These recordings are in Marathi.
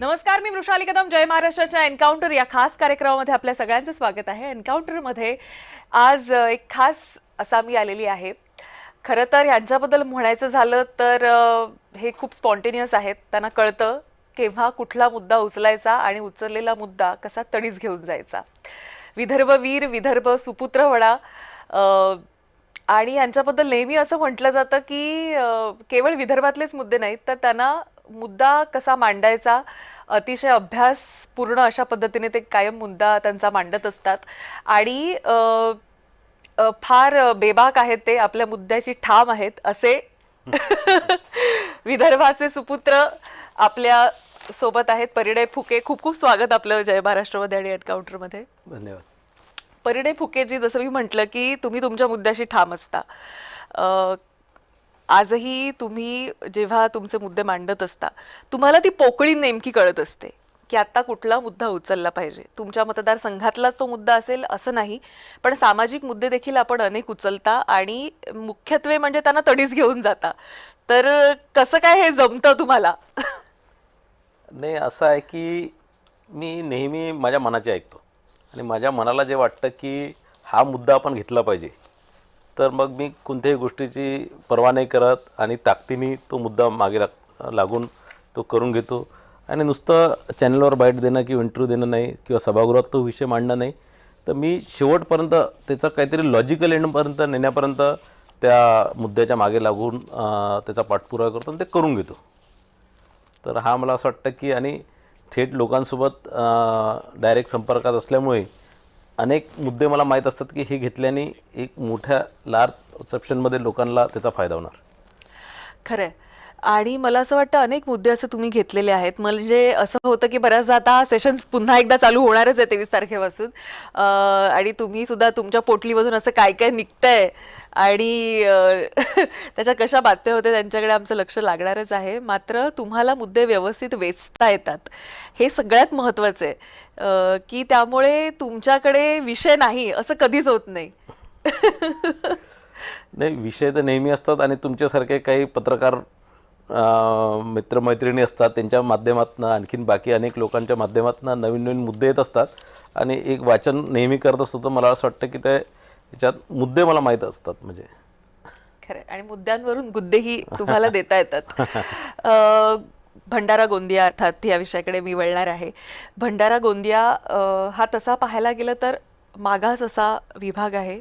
नमस्कार, मी वृषाली कदम. जय महाराष्ट्राच्या एन्काउंटर या खास कार्यक्रमामध्ये आपल्या सगळ्यांचं स्वागत आहे. एन्काउंटरमध्ये आज एक खास असामी आलेली आहे. खरं तर यांच्याबद्दल म्हणायचं झालं तर हे खूप स्पॉन्टेनियस आहेत. त्यांना कळतं केव्हा कुठला मुद्दा उचलायचा आणि उचललेला मुद्दा कसा तडीस घेऊन जायचा. विदर्भ वीर, विदर्भ सुपुत्र म्हणा. आणि यांच्याबद्दल नेहमी असं म्हटलं जातं की केवळ विदर्भातलेच मुद्दे नाहीत, तर त्यांना मुद्दा कसा मांडायचा अतिशय अभ्यासपूर्ण अशा पद्धतीने ते कायम मुद्दा त्यांचा मांडत असतात. आणि फार बेबाक आहेत ते, आपल्या मुद्द्याची ठाम आहेत असे विदर्भाचे सुपुत्र आपल्या सोबत आहेत. परिणय फुके, खूप खूप स्वागत आपलं जय महाराष्ट्रमध्ये आणि एन्काउंटरमध्ये. धन्यवाद. परिणय फुकेजी, जसं मी म्हटलं की तुम्ही तुमच्या मुद्द्याशी ठाम असता. आजही तुम्ही जेव्हा तुमचे मुद्दे मांडत असता, तुम्हाला ती पोकळी नेमकी कळत असते की आता कुठला मुद्दा उचलला पाहिजे. तुमच्या मतदारसंघातलाच तो मुद्दा असेल असं नाही, पण सामाजिक मुद्दे देखील आपण अनेक उचलता आणि मुख्यत्वे म्हणजे त्यांना तडीस घेऊन जाता. तर कसं काय हे जमतं तुम्हाला? नाही, असं आहे की मी नेहमी माझ्या मनाचे ऐकतो आणि माझ्या मनाला जे वाटतं की हा मुद्दा आपण घेतला पाहिजे, तर मग मी कोणत्याही गोष्टीची पर्वा नाही करत आणि ताकदीने तो मुद्दा मागे लागून तो करून घेतो. आणि नुसतं चॅनलवर बाईट देणं किंवा इंटरव्ह्यू देणं नाही किंवा सभागृहात तो विषय मांडणं नाही, तर मी शेवटपर्यंत त्याचं काहीतरी लॉजिकल एंडपर्यंत नेण्यापर्यंत त्या मुद्द्याच्या मागे लागून त्याचा पाठपुरावा करतो आणि ते करून घेतो. तर हा मला असं वाटतं की आणि थेट लोकांसोबत डायरेक्ट संपर्कात असल्यामुळे अनेक मुद्दे मला माहीत असतात की हे घेतल्याने एक मोठ्या लार्ज रिसेप्शनमध्ये लोकांना त्याचा फायदा होणार. खरंय. आणि मला असं वाटतं अनेक मुद्दे असे तुम्ही घेतलेले आहेत. म्हणजे असं होतं की बऱ्याचदा आता सेशन्स पुन्हा एकदा चालू होणारच आहे 23 तारखेपासून, आणि तुम्ही सुद्धा तुमच्या पोटलीमधून असं काय काय निघतंय आणि त्याच्या कशा बातम्या होते त्यांच्याकडे आमचं लक्ष लागणारच आहे. मात्र तुम्हाला मुद्दे व्यवस्थित वेचता येतात, हे सगळ्यात महत्त्वाचं आहे. की त्यामुळे तुमच्याकडे विषय नाही असं कधीच होत नाही. नाही, विषय तर नेहमी असतात आणि तुमच्यासारखे काही पत्रकार मित्रमैत्रिणी असतात, त्यांच्या माध्यमातून आणखीन बाकी अनेक लोकांच्या माध्यमातून नवीन नवीन मुद्दे येत असतात आणि एक वाचन नेहमी करत असतो. तर मला असं वाटतं की ते याच्यात मुद्दे मला माहीत असतात. म्हणजे खरं. आणि मुद्द्यांवरून गुद्देही तुम्हाला देता येतात. भंडारा गोंदिया अर्थात या विषयाकडे मी वळणार आहे. भंडारा गोंदिया हा तसा पाहायला गेलं तर मागास असा विभाग आहे.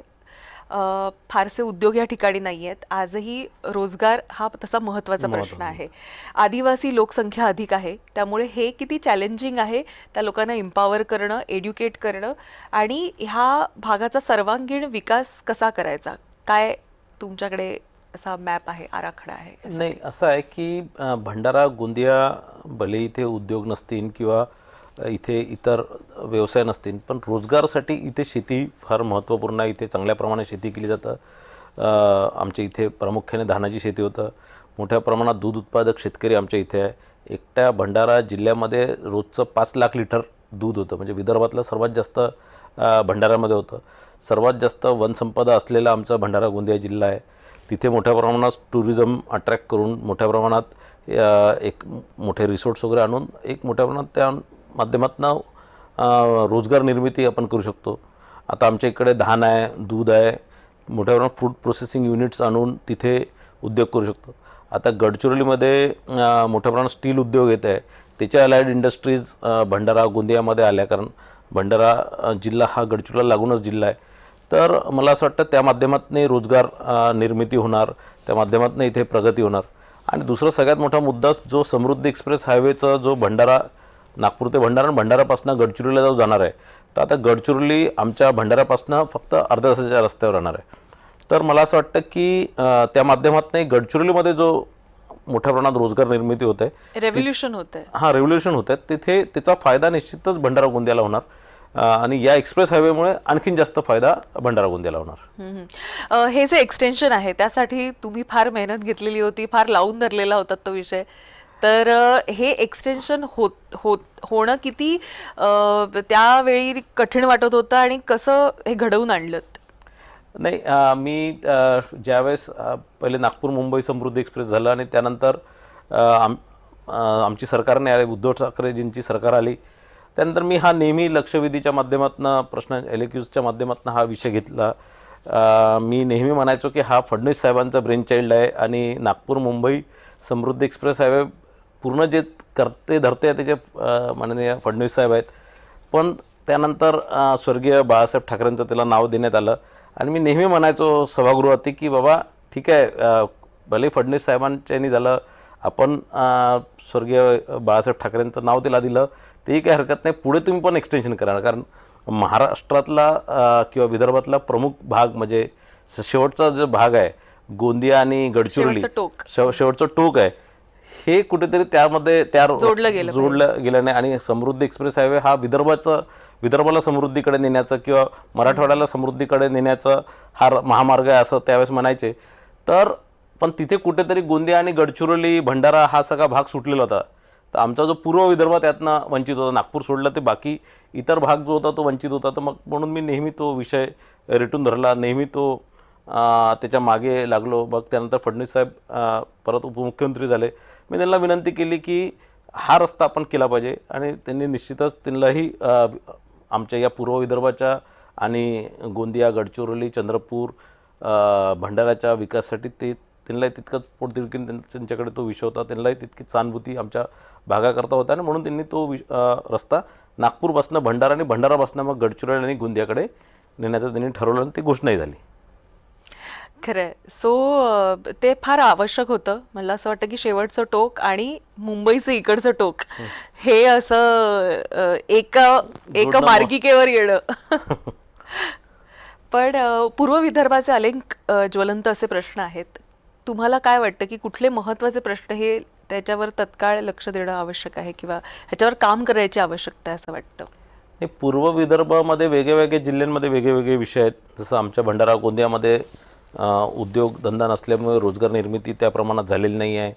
फारसे उद्योग या ठिकाणी नाही आहेत. आजही रोजगार हा तसा महत्त्वाचा प्रश्न आहे. आदिवासी लोकसंख्या अधिक आहे, त्यामुळे हे किती चॅलेंजिंग आहे त्या लोकांना एम्पॉवर करणं, एड्युकेट करणं आणि ह्या भागाचा सर्वांगीण विकास कसा करायचा. काय तुमच्याकडे असा मॅप आहे, आराखडा आहे? नाही, असं आहे की भंडारा गोंदिया भले इथे उद्योग नसतील किंवा इथे इतर व्यवसाय नसतील, पण रोजगारासाठी इथे शेती फार महत्त्वपूर्ण आहे. इथे चांगल्या प्रमाणात शेती केली जातं. आमच्या इथे प्रामुख्याने धानाची शेती होतं. मोठ्या प्रमाणात दूध उत्पादक शेतकरी आमच्या इथे आहे. एकट्या भंडारा जिल्ह्यामध्ये रोजचं 5 लाख लिटर दूध होतं. म्हणजे विदर्भातलं सर्वात जास्त भंडाऱ्यामध्ये होतं. सर्वात जास्त वनसंपदा असलेला आमचा भंडारा गोंदिया जिल्हा आहे. तिथे मोठ्या प्रमाणात टुरिझम अट्रॅक्ट करून मोठ्या प्रमाणात एक मोठे रिसॉर्ट्स वगैरे आणून एक मोठ्या प्रमाणात त्या माध्यमातून रोजगार निर्मिती आपण करू शकतो. आता आमच्या इकडे धान आहे, दूध आहे, मोठ्या प्रमाणात फूड प्रोसेसिंग युनिट्स आणून तिथे उद्योग करू शकतो. आता गडचिरोलीमध्ये मोठ्या प्रमाणात स्टील उद्योग येत आहे. त्याच्या अलाइड इंडस्ट्रीज भंडारा गोंदियामध्ये आल्या, कारण भंडारा जिल्हा हा गडचिरोलीला लागूनच जिल्हा आहे. तर मला असं वाटतं त्या माध्यमातून रोजगार निर्मिती होणार, त्या माध्यमातून इथे प्रगती होणार. आणि दुसरा सगळ्यात मोठा मुद्दा जो समृद्धी एक्सप्रेस हायवेचा जो भंडारा नागपूर ते भंडारा आणि भंडारापासून गडचिरोलीला जाऊ जाणार आहे, तर आता गडचिरोली आमच्या भंडारापासून फक्त अर्ध्या तासाच्या रस्त्यावर राहणार आहे. तर मला असं वाटतं की त्या माध्यमातून गडचिरोलीमध्ये जो मोठ्या प्रमाणात रोजगार निर्मिती होत आहे, रेव्होल्युशन होत आहे. हां, रेव्होल्युशन होत आहे. तिथे त्याचा फायदा निश्चितच भंडारा गोंदियाला होणार आणि या एक्सप्रेस हायवेमुळे आणखीन जास्त फायदा भंडारा गोंदियाला होणार. हे जे एक्सटेन्शन आहे त्यासाठी तुम्ही फार मेहनत घेतलेली होती, फार लावून धरलेला होता तो विषय. तर हे एक्सटेन्शन होणं किती त्यावेळी कठीण वाटत होतं आणि कसं हे घडवून आणलं? नाही, मी ज्यावेळेस पहिले नागपूर मुंबई समृद्धी एक्सप्रेस झालं आणि त्यानंतर आमची सरकारने आली, उद्धव ठाकरेजींची सरकार आली, त्यानंतर मी हा नेहमी लक्षवेधीच्या माध्यमातून प्रश्न एलक्यूजच्या माध्यमातून हा विषय घेतला. मी नेहमी म्हणायचो की हा फडणवीस साहेबांचा ब्रेन चाइल्ड आहे आणि नागपूर मुंबई समृद्धी एक्सप्रेस हायवे पूर्ण जे करते धरते आहे त्याचे माननीय फडणवीस साहेब आहेत. पण त्यानंतर स्वर्गीय बाळासाहेब ठाकरेंचं त्याला नाव देण्यात आलं आणि मी नेहमी म्हणायचो सभागृहात की बाबा ठीक आहे, भले फडणवीस साहेबांच्यानी झालं, आपण स्वर्गीय बाळासाहेब ठाकरेंचं नाव त्याला दिलं तेही काही हरकत नाही, पुढे तुम्ही पण एक्सटेन्शन करा. कारण महाराष्ट्रातला किंवा विदर्भातला प्रमुख भाग म्हणजे शेवटचा जो भाग आहे गोंदिया आणि गडचिरोली, शेवटचं टोक आहे, हे कुठेतरी त्यामध्ये जोडलं गेलं नाही. आणि समृद्धी एक्सप्रेस हायवे हा विदर्भाला समृद्धीकडे नेण्याचं किंवा मराठवाड्याला समृद्धीकडे नेण्याचा हा महामार्ग आहे असं त्यावेळेस म्हणायचे. तर पण तिथे कुठेतरी गोंदिया आणि गडचिरोली भंडारा हा सगळा भाग सुटलेला होता. तर आमचा जो पूर्व विदर्भ त्यातनं वंचित होता, नागपूर सोडलं ते बाकी इतर भाग जो होता तो वंचित होता. तर मग म्हणून मी नेहमी तो विषय रेटून धरला, नेहमी तो त्याच्या मागे लागलो. मग त्यानंतर फडणवीस साहेब परत उपमुख्यमंत्री झाले. मी त्यांना विनंती केली की हा रस्ता आपण केला पाहिजे आणि त्यांनी निश्चितच त्यांनाही आमच्या या पूर्व विदर्भाच्या आणि गोंदिया, गडचिरोली, चंद्रपूर, भंडाऱ्याच्या विकासासाठी त्यांनाही तितकंच पोटतिडकीने त्यांच्याकडे तो विषय होता, त्यांनाही तितकीच सहानुभूती आमच्या भागाकरता होता आणि म्हणून त्यांनी तो रस्ता नागपूरपासून भंडारा आणि भंडारापासून मग गडचिरोली आणि गोंदियाकडे नेण्याचं त्यांनी ठरवलं आणि ती घोषणाही झाली. खरंय. सो ते फार आवश्यक होतं. मला असं वाटतं की शेवटचं टोक आणि मुंबईचं इकडचं टोक हे असं एका मार्गिकेवर येणं. पण पूर्व विदर्भाचे अनेक ज्वलंत असे प्रश्न आहेत. तुम्हाला काय वाटतं की कुठले महत्त्वाचे प्रश्न हे त्याच्यावर तत्काळ लक्ष देणं आवश्यक आहे किंवा ह्याच्यावर काम करायची आवश्यकता आहे असं वाटतं? हे पूर्व विदर्भामध्ये वेगवेगळे जिल्ह्यांमध्ये वेगवेगळे विषय आहेत. जसं आमच्या भंडारा गोंदियामध्ये उद्योगधंदा नसल्यामुळे रोजगार निर्मिती त्या प्रमाणात झालेली नाही आहे,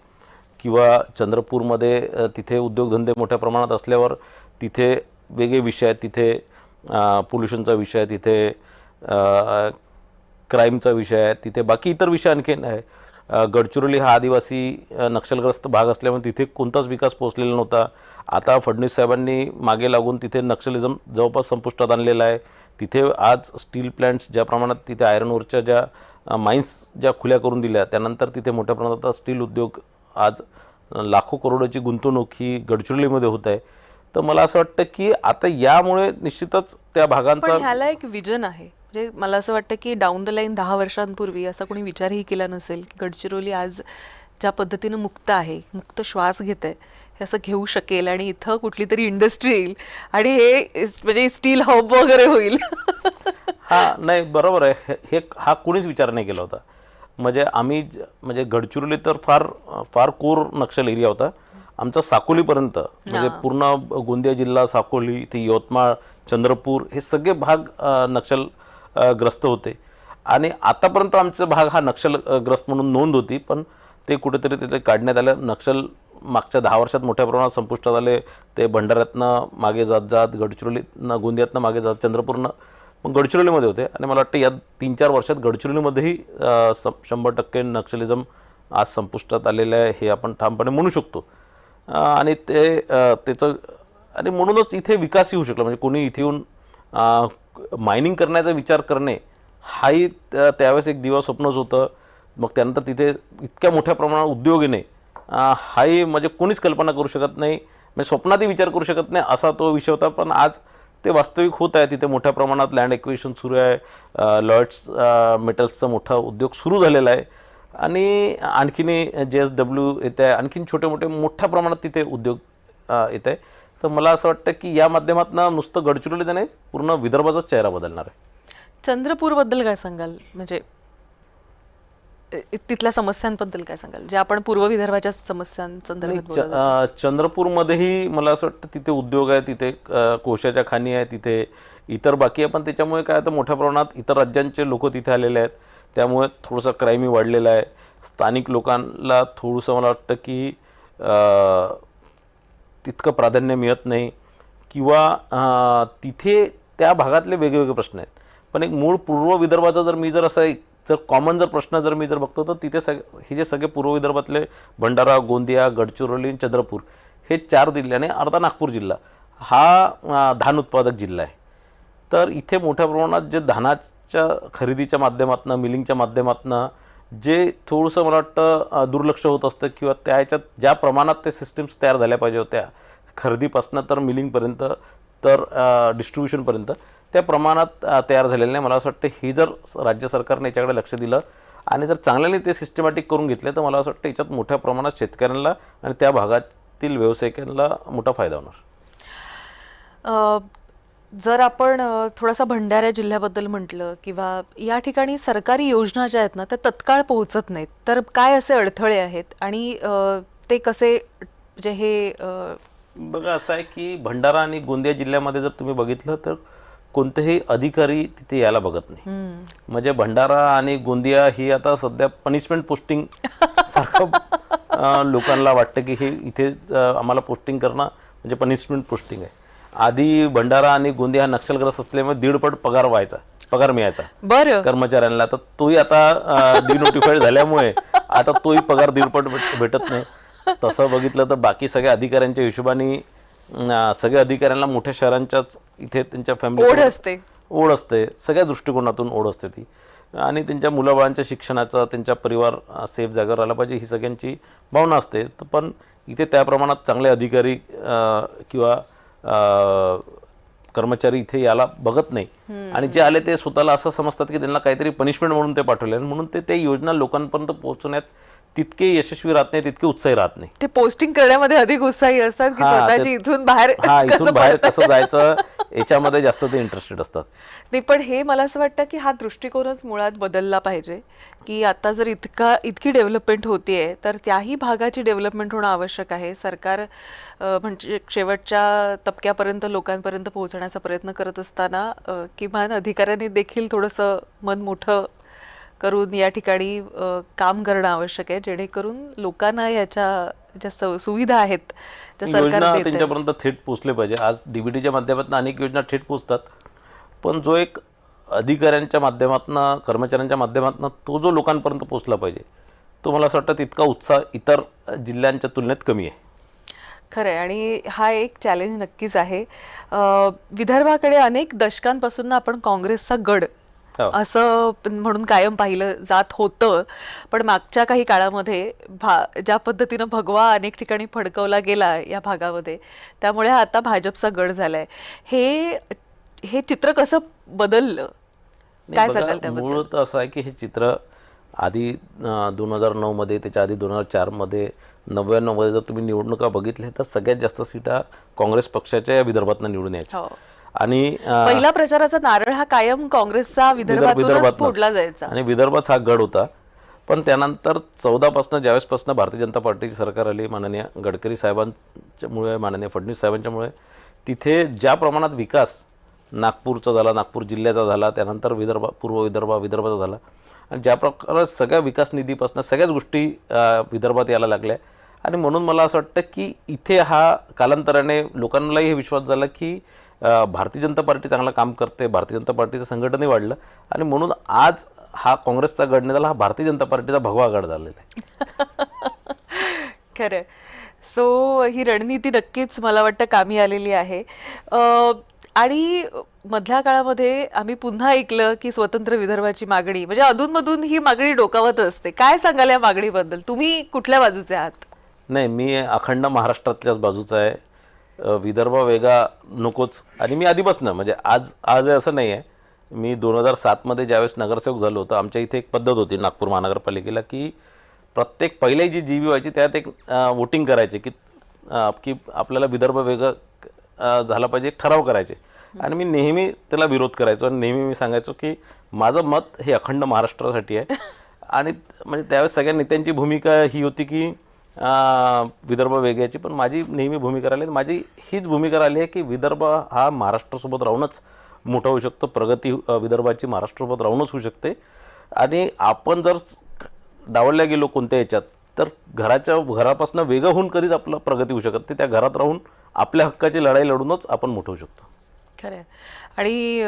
किंवा चंद्रपूरमध्ये तिथे उद्योगधंदे मोठ्या प्रमाणात असल्यावर तिथे वेगळे विषय आहेत. तिथे पोल्युशनचा विषय आहे, तिथे क्राईमचा विषय आहे, तिथे बाकी इतर विषय आणखीन आहे. गडचिरोली हा आदिवासी नक्षलग्रस्त भाग असल्यामुळे तिथे कोणताच विकास पोहोचलेला नव्हता. आता फडणवीस साहेबांनी मागे लागून तिथे नक्षलिझम जवळपास संपुष्टात आणलेला आहे. तिथे आज स्टील प्लॅन्ट्स ज्या प्रमाणात तिथे आयरन ओरच्या ज्या माइन्स ज्या खुल्या करून दिल्या त्यानंतर तिथे मोठ्या प्रमाणात स्टील उद्योग आज लाखो करोडोची गुंतवणूक ही गडचिरोलीमध्ये होत आहे. तर मला असं वाटतं की आता यामुळे निश्चितच त्या भागांचा ह्याला एक विजन आहे. म्हणजे मला असं वाटतं की डाऊन द लाईन 10 वर्षांपूर्वी असा कोणी विचारही केला नसेल की गडचिरोली आज ज्या पद्धतीनं मुक्त आहे, मुक्त श्वास घेते, हे असं घेऊ शकेल आणि इथं कुठली तरी इंडस्ट्री येईल आणि हे म्हणजे स्टील हब वगैरे होईल. हा नाही बरोबर आहे. हे हा कोणीच विचार नाही केला होता. म्हणजे आम्ही म्हणजे गडचिरोली तर फार फार कोर नक्षल एरिया होता आमचा, साकोलीपर्यंत म्हणजे पूर्ण गोंदिया जिल्हा, साकोली, इथे यवतमाळ, चंद्रपूर हे सगळे भाग नक्षल ग्रस्त होते. आणि आतापर्यंत आमचा भाग हा नक्षलग्रस्त म्हणून नोंद होती, पण ते कुठेतरी तिथे काढण्यात आलं. नक्षल मागच्या 10 वर्षात मोठ्या प्रमाणात संपुष्टात आले. ते भंडाऱ्यातनं मागे जात जात गडचिरोलीतनं, गोंदियातनं मागे जात चंद्रपूरनं मग गडचिरोलीमध्ये होते. आणि मला वाटतं या 3-4 वर्षात गडचिरोलीमध्येही 100% नक्षलिझम आज संपुष्टात आलेलं आहे हे आपण ठामपणे म्हणू शकतो. आणि त्याचं आणि म्हणूनच इथे विकासही होऊ शकला. म्हणजे कोणी इथे येऊन मायनिंग करण्याचा विचार करणे हाही त्यावेळेस एक दिवा स्वप्नच होतं. मग त्यानंतर तिथे इतक्या मोठ्या प्रमाणात उद्योग येणे हाही म्हणजे कोणीच कल्पना करू शकत नाही, म्हणजे स्वप्नातही विचार करू शकत नाही असा तो विषय होता. पण आज ते वास्तविक होत आहे. तिथे मोठ्या प्रमाणात लँड एक्विजिशन सुरू आहे. लॉयड्स मेटल्सचा मोठा उद्योग सुरू झालेला आहे आणि आणखीनही JSW येत आहे, आणखीन छोटे मोठे मोठ्या प्रमाणात तिथे उद्योग येत आहे. तर मला असं वाटतं की या माध्यमातून नुसतं गडचिरोली नाही पूर्ण विदर्भाचाच चेहरा बदलणार आहे. चंद्रपूरबद्दल काय सांगाल? म्हणजे तिथल्या समस्यांबद्दल काय सांगाल, जे आपण पूर्व विदर्भाच्या समस्यांसंदर्भात? चंद्रपूरमध्येही मला असं वाटतं तिथे उद्योग आहे, तिथे कोळशाच्या खाणी आहे, तिथे इतर बाकी आहे. पण त्याच्यामुळे काय आता मोठ्या प्रमाणात इतर राज्यांचे लोक तिथे आलेले आहेत, त्यामुळे थोडंसं क्राईमही वाढलेलं आहे. स्थानिक लोकांना थोडंसं मला वाटतं की तितकं प्राधान्य मिळत नाही किंवा तिथे त्या भागातले वेगवेगळे प्रश्न आहेत. पण एक मूळ पूर्व विदर्भाचा जर मी जर असं जर कॉमन जर प्रश्न जर मी जर बघतो तर तिथे हे जे सगळे पूर्व विदर्भातले भंडारा, गोंदिया, गडचिरोली, चंद्रपूर हे 4 जिल्हे आणि अर्धा नागपूर जिल्हा हा धान उत्पादक जिल्हा आहे. तर इथे मोठ्या प्रमाणात जे धानाच्या खरेदीच्या माध्यमातून, मिलिंगच्या माध्यमातून जे थोडंसं मला वाटतं दुर्लक्ष होत असतं किंवा त्या ह्याच्यात ज्या प्रमाणात ते सिस्टम्स तयार झाल्या पाहिजे होत्या खरेदीपासून तर मिलिंगपर्यंत तर डिस्ट्रीब्युशनपर्यंत त्या प्रमाणात तयार झालेलं नाही. मला असं वाटतं ही जर राज्य सरकारने याच्याकडे लक्ष दिलं आणि जर चांगल्याने ते सिस्टमॅटिक करून घेतले तर मला असं वाटतं याच्यात मोठ्या प्रमाणात शेतकऱ्यांना आणि त्या भागातील व्यावसायिकांना मोठा फायदा होणार. जर आपण थोडासा भंडारा जिल्ह्याबद्दल म्हटलं किंवा या ठिकाणी सरकारी योजना ज्या आहेत ना त्या तत्काळ पोहोचत नाहीत, तर काय असे अडथळे आहेत आणि ते कसे म्हणजे हे बघा असं आहे की भंडारा आणि गोंदिया जिल्ह्यामध्ये जर तुम्ही बघितलं तर कोणतेही अधिकारी तिथे यायला बघत नाही. म्हणजे भंडारा आणि गोंदिया ही आता सध्या पनिशमेंट पोस्टिंग सारखं लोकांना वाटतं की हे इथे आम्हाला पोस्टिंग करणं म्हणजे पनिशमेंट पोस्टिंग आहे. आधी भंडारा आणि गोंदिया हा नक्षलग्रस्त असल्यामुळे 1.5 पट पगार मिळायचा बरं कर्मचाऱ्यांना. तर तोही आता डिनोटिफाईड झाल्यामुळे आता तोही पगार 1.5 पट भेटत नाही. तसं बघितलं तर बाकी सगळ्या अधिकाऱ्यांच्या हिशोबाने सगळ्या अधिकाऱ्यांना मोठ्या शहरांच्याच इथे त्यांच्या फॅमिली ओढ असते, सगळ्या दृष्टिकोनातून ओढ असते ती. आणि त्यांच्या मुलाबाळांच्या शिक्षणाचं, त्यांच्या परिवार सेफ जागा राहिला पाहिजे ही सगळ्यांची भावना असते. पण इथे त्या प्रमाणात चांगले अधिकारी किंवा कर्मचारी इथे यायला बघत नाही आणि जे आले ते स्वतःला असं समजतात की त्यांना काहीतरी पनिशमेंट म्हणून ते पाठवले आणि म्हणून ते योजना लोकांपर्यंत पोहोचवण्यात तितके यशस्वी राहत नाही, तितके उत्साही राहत नाही. ते पोस्टिंग करण्यामध्ये अधिक उत्साही असतात की स्वतःची इथून बाहेर कसं जायचं याच्यामध्ये जास्त ते इंटरेस्टेड असतात. नाही, पण हे मला असं वाटतं की हा दृष्टिकोनच मुळात बदलला पाहिजे की आता जर इतकी डेव्हलपमेंट होतीये तर त्याही भागाची डेव्हलपमेंट होणं आवश्यक आहे. सरकार म्हणजे शेवटच्या तबक्यापर्यंत लोकांपर्यंत पोहोचण्याचा प्रयत्न करत असताना किमान अधिकाऱ्यांनी देखील थोडंसं मन मोठं करून या ठिकाणी काम करणं आवश्यक आहे, जेणेकरून लोकांना याच्या ज्या सुविधा आहेत ज्या सरकार त्यांच्यापर्यंत थेट पोहोचले पाहिजे. आज डीबीटीच्या माध्यमातून अनेक योजना थेट पोहोचतात, पण जो एक अधिकाऱ्यांच्या माध्यमातून, कर्मचाऱ्यांच्या माध्यमातून तो जो लोकांपर्यंत पोहोचला पाहिजे तो मला असं वाटतं तितका उत्साह इतर जिल्ह्यांच्या तुलनेत कमी आहे. खरं आहे आणि हा एक चॅलेंज नक्कीच आहे. विदर्भाकडे अनेक दशकांपासून आपण काँग्रेसचा गड असं म्हणून कायम पाहिलं जात होतं, पण मागच्या काही काळामध्ये ज्या पद्धतीनं भगवा अनेक ठिकाणी फडकवला गेला या भागामध्ये, त्यामुळे हा आता भाजपचा गड झालाय. हे चित्र कसं बदललं, काय सांगाल त्याबद्दल? मूळ तर असं आहे की हे चित्र आधी 2009 मध्ये, त्याच्या आधी 2004 मध्ये, 99 मध्ये जर तुम्ही निवडणुका बघितल्या तर सगळ्यात जास्त सीटा काँग्रेस पक्षाच्या या विदर्भातून निवडून यायच्या. आणि पहिला प्रचाराचा नारळ हा कायम काँग्रेसच्या विदर्भातूनच फोडला जायचा आणि विदर्भाच हा गड होता. पण त्यानंतर 14 पासून ज्यावेळेसपासून भारतीय जनता पार्टीची सरकार आली, माननीय गडकरी साहेबांच्यामुळे, माननीय फडणवीस साहेबांच्यामुळे तिथे ज्या प्रमाणात विकास नागपूरचा झाला, नागपूर जिल्ह्याचा झाला, त्यानंतर पूर्व विदर्भाचा झाला आणि ज्या प्रकारे सगळ्या विकास निधीपासून सगळ्याच गोष्टी विदर्भात यायला लागल्या. आणि म्हणून मला असं वाटतं की इथे हा कालांतराने लोकांनाही हे विश्वास झाला की भारतीय जनता पार्टी चांगलं काम करते, भारतीय जनता पार्टीचं संघटनही वाढलं आणि म्हणून आज हा काँग्रेसचा गड नाही झाला, हा भारतीय जनता पार्टीचा भगवा गड झालेला आहे. खरं. सो ही रणनीती नक्कीच मला वाटतं कामी आलेली आहे. आणि मधल्या काळामध्ये आम्ही पुन्हा ऐकलं की स्वतंत्र विदर्भाची मागणी, म्हणजे अधूनमधून ही मागणी डोकावत असते. काय सांगाल या मागणीबद्दल? तुम्ही कुठल्या बाजूचे आहात? नाही, मी अखंड महाराष्ट्रातल्याच बाजूचा आहे. विदर्भ वेगळा नकोच. आणि मी आधीपासून म्हणजे आज असं नाही आहे. मी 2007 मध्ये ज्यावेळेस नगरसेवक झालो होतो, आमच्या इथे एक पद्धत होती नागपूर महानगरपालिकेला की प्रत्येक पहिली जी जीबी व्हायची त्यात एक वोटिंग करायचे की आपल्याला विदर्भ वेगळं झाला पाहिजे, ठराव करायचे. आणि मी नेहमी त्याला विरोध करायचो आणि नेहमी मी सांगायचो की माझं मत हे अखंड महाराष्ट्रासाठी आहे. आणि म्हणजे त्यावेळेस सगळ्या नेत्यांची भूमिका ही होती की विदर्भ वेगळ्याची, पण माझी नेहमी भूमिका राहिली, माझी हीच भूमिका राहिली आहे की विदर्भ हा महाराष्ट्रासोबत राहूनच मोठा होऊ शकतो. प्रगती विदर्भाची महाराष्ट्रासोबत राहूनच होऊ शकते. आणि आपण जर डावलल्या गेलो कोणत्या याच्यात तर घरापासून वेगळं होऊन कधीच आपलं प्रगती होऊ शकत नाही. त्या घरात राहून आपल्या हक्काची लढाई लढूनच आपण मोठं होऊ शकतो. खरं आहे. आणि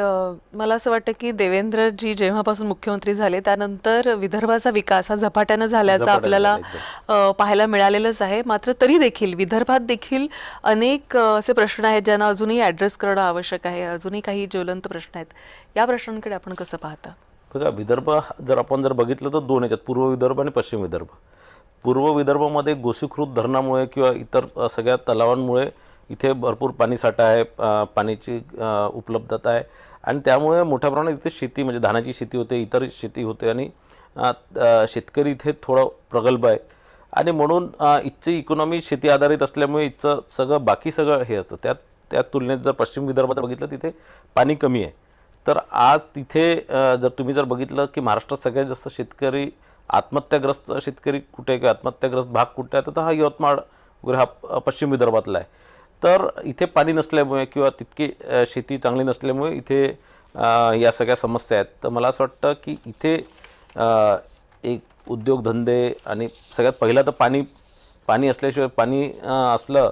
मला असं वाटतं की देवेंद्रजी जेव्हापासून मुख्यमंत्री झाले त्यानंतर विदर्भाचा विकास हा झपाट्यानं झाल्याचं झपाट्यानं आपल्याला झाला पाहायला मिळालेलंच आहे. मात्र तरी देखील विदर्भात देखील अनेक असे प्रश्न आहेत ज्यांना अजूनही ॲड्रेस करणं आवश्यक आहे. अजूनही काही ज्वलंत प्रश्न आहेत. या प्रश्नांकडे आपण कसं पाहता? बघा, विदर्भ जर बघितलं तर दोन याच्यात, पूर्व विदर्भ आणि पश्चिम विदर्भ. पूर्व विदर्भामध्ये गोसीखुर्द धरणामुळे किंवा इतर सगळ्या तलावांमुळे इथे भरपूर पाणीसाठा आहे, पाण्याची उपलब्धता आहे आणि त्यामुळे मोठ्या प्रमाणात इथे शेती म्हणजे धानाची शेती होते, इतर शेती होते आणि शेतकरी इथे थोडं प्रगल्भ आहे आणि म्हणून इथची इकॉनॉमी शेती आधारित असल्यामुळे इथचं सगळं हे असतं. त्या तुलनेत जर पश्चिम विदर्भात बघितलं तिथे पाणी कमी आहे. तर आज तिथे जर बघितलं की महाराष्ट्रात सगळ्यात जास्त शेतकरी आत्महत्याग्रस्त शेतकरी कुठे आहे किंवा आत्महत्याग्रस्त भाग कुठे आहे तर हा यवतमाळ वगैरे हा पश्चिम विदर्भातला आहे. तर इथे पाणी नसल्यामुळे किंवा तितकी शेती चांगली नसल्यामुळे इथे या सगळ्या समस्या आहेत. तर मला असं वाटतं की इथे एक उद्योगधंदे आणि सगळ्यात पहिला तर पाणी असल्याशिवाय पाणी असलं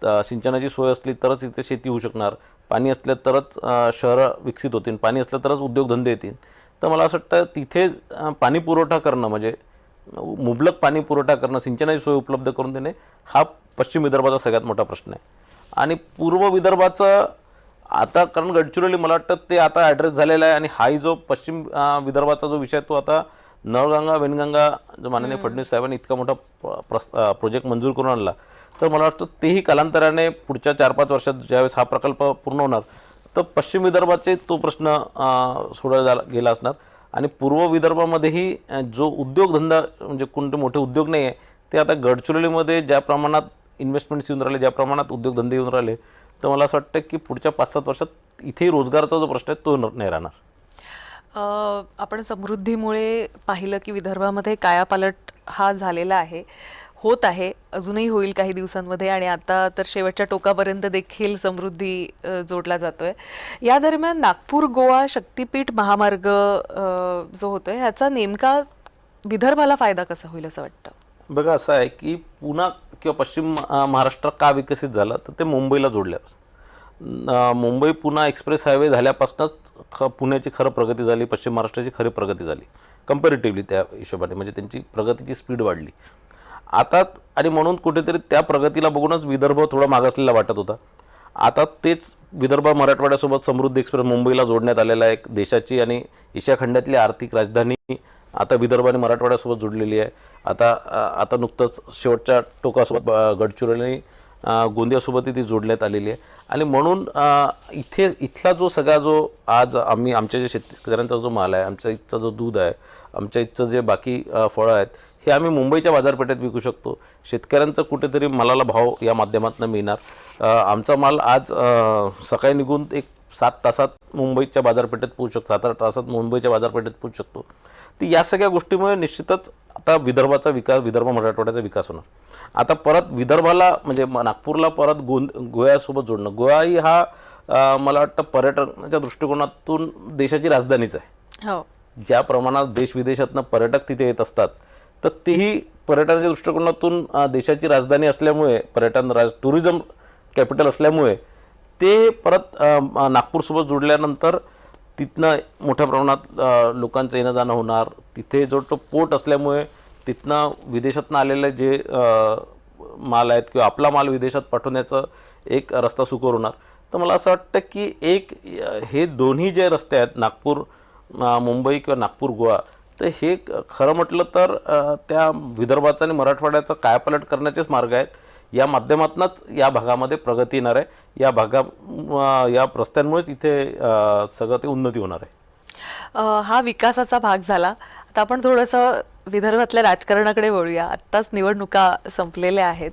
तर सिंचनाची सोय असली तरच इथे शेती होऊ शकणार. पाणी असलं तरच शहरं विकसित होतील, पाणी असलं तरच उद्योगधंदे येतील. तर मला असं वाटतं तिथे पाणी पुरवठा करणं म्हणजे मुबलक पाणी पुरवठा करणं, सिंचनाची सोय उपलब्ध करून देणे हा पश्चिम विदर्भाचा सगळ्यात मोठा प्रश्न आहे. आणि पूर्व विदर्भाचं आता कारण गडचिरोली मला वाटतं ते आता ॲड्रेस झालेला आहे आणि हाही जो पश्चिम विदर्भाचा जो विषय तो आता नळगंगा वेणगंगा जो माननीय फडणवीस साहेबांनी इतका मोठा प्रोजेक्ट मंजूर करून आणला तर मला वाटतं तेही कालांतराने पुढच्या 4-5 वर्षात ज्यावेळेस हा प्रकल्प पूर्ण होणार तर पश्चिम विदर्भाचे तो प्रश्न सोडवला गेला असणार. आणि पूर्व विदर्भामध्येही जो उद्योगधंदा म्हणजे कोणते मोठे उद्योग नाही आहे ते आता गडचिरोलीमध्ये ज्या प्रमाणात इन्व्हेस्टमेंट्स येऊन राहिले, ज्या प्रमाणात उद्योगधंदे येऊन राहिले तर मला असं वाटतं की पुढच्या 5-7 वर्षात इथेही रोजगाराचा जो प्रश्न आहे तो नाही राहणार. आपण समृद्धीमुळे पाहिलं की विदर्भामध्ये कायापालट हा झालेला आहे, होत आहे, अजूनही होईल काही दिवसांमध्ये आणि आता तर शेवटच्या टोकापर्यंत देखील समृद्धी जोडला जातोय. या दरम्यान नागपूर गोवा शक्तीपीठ महामार्ग जो होतोय ह्याचा नेमका विदर्भाला फायदा कसा होईल असं वाटतं? बघा, असं आहे की पुणा किंवा पश्चिम महाराष्ट्र का विकसित झालं तर ते मुंबईला जोडल्यापासून मुंबई पुणा एक्सप्रेस हायवे झाल्यापासूनच पुण्याची खरं प्रगती झाली, पश्चिम महाराष्ट्राची खरी प्रगती झाली कंपॅरेटिव्हली त्या हिशोबाने, म्हणजे त्यांची प्रगतीची स्पीड वाढली आता. आणि म्हणून कुठेतरी त्या प्रगतीला बघूनच विदर्भ थोडा मागासलेला वाटत होता. आता तेच विदर्भ मराठवाड्यासोबत समृद्धी एक्सप्रेस मुंबईला जोडण्यात आलेला आहे. देशाची आणि एशिया खंडातली आर्थिक राजधानी आता विदर्भ आणि मराठवाड्यासोबत जोडलेली आहे. आता नुकतंच शेवटच्या टोकासोबत गडचिरोली गोंदियासोबतही ती जोडण्यात आलेली आहे. आणि म्हणून इथला जो सगळा जो आज आमच्या जे शेतकऱ्यांचा जो माल आहे, आमच्या इथचा जो दूध आहे, आमच्या इथचं जे बाकी फळं आहेत हे आम्ही मुंबईच्या बाजारपेठेत विकू शकतो. शेतकऱ्यांचं कुठेतरी मालाला भाव या माध्यमातून मिळणार. आमचा माल आज सकाळी निघून एक 7 तासात मुंबईच्या बाजारपेठेत पोहोचू शकतो, 7-8 तासात मुंबईच्या बाजारपेठेत पोहोचू शकतो. ती या सगळ्या गोष्टीमुळे निश्चितच आता विदर्भाचा विकास, विदर्भ मराठवाड्याचा विकास होणार. आता परत विदर्भाला म्हणजे नागपूरला परत गोव्यासोबत जोडणं, गोवाही हा मला वाटतं पर्यटनाच्या दृष्टिकोनातून देशाची राजधानीच आहे. हो, ज्या प्रमाणात देशविदेशातनं पर्यटक तिथे येत असतात तर तेही पर्यटनाच्या दृष्टिकोनातून देशाची राजधानी असल्यामुळे, टुरिझम कॅपिटल असल्यामुळे ते परत नागपूरसोबत जोडल्यानंतर तिथनं मोठ्या प्रमाणात लोकांचं येणं जाणं होणार. तिथे जो पोर्ट असल्यामुळे तिथनं विदेशातनं आलेले जे माल आहेत किंवा आपला माल विदेशात पाठवण्याचं एक रस्ता सुकर होणार. तर मला असं वाटतं की हे दोन्ही जे रस्ते आहेत नागपूर मुंबई किंवा नागपूर गोवा, तर हे खरं म्हटलं तर त्या विदर्भाचा आणि मराठवाड्याचा कायापालट करण्याचेच मार्ग आहेत. या माध्यमातूनच या भागामध्ये प्रगती येणार आहे. या रस्त्यांमुळेच इथे सगळं ते उन्नती होणार आहे. हा विकासाचा भाग झाला. आता आपण थोडंसं विदर्भातल्या राजकारणाकडे वळूया. आत्ताच निवडणुका संपलेल्या आहेत.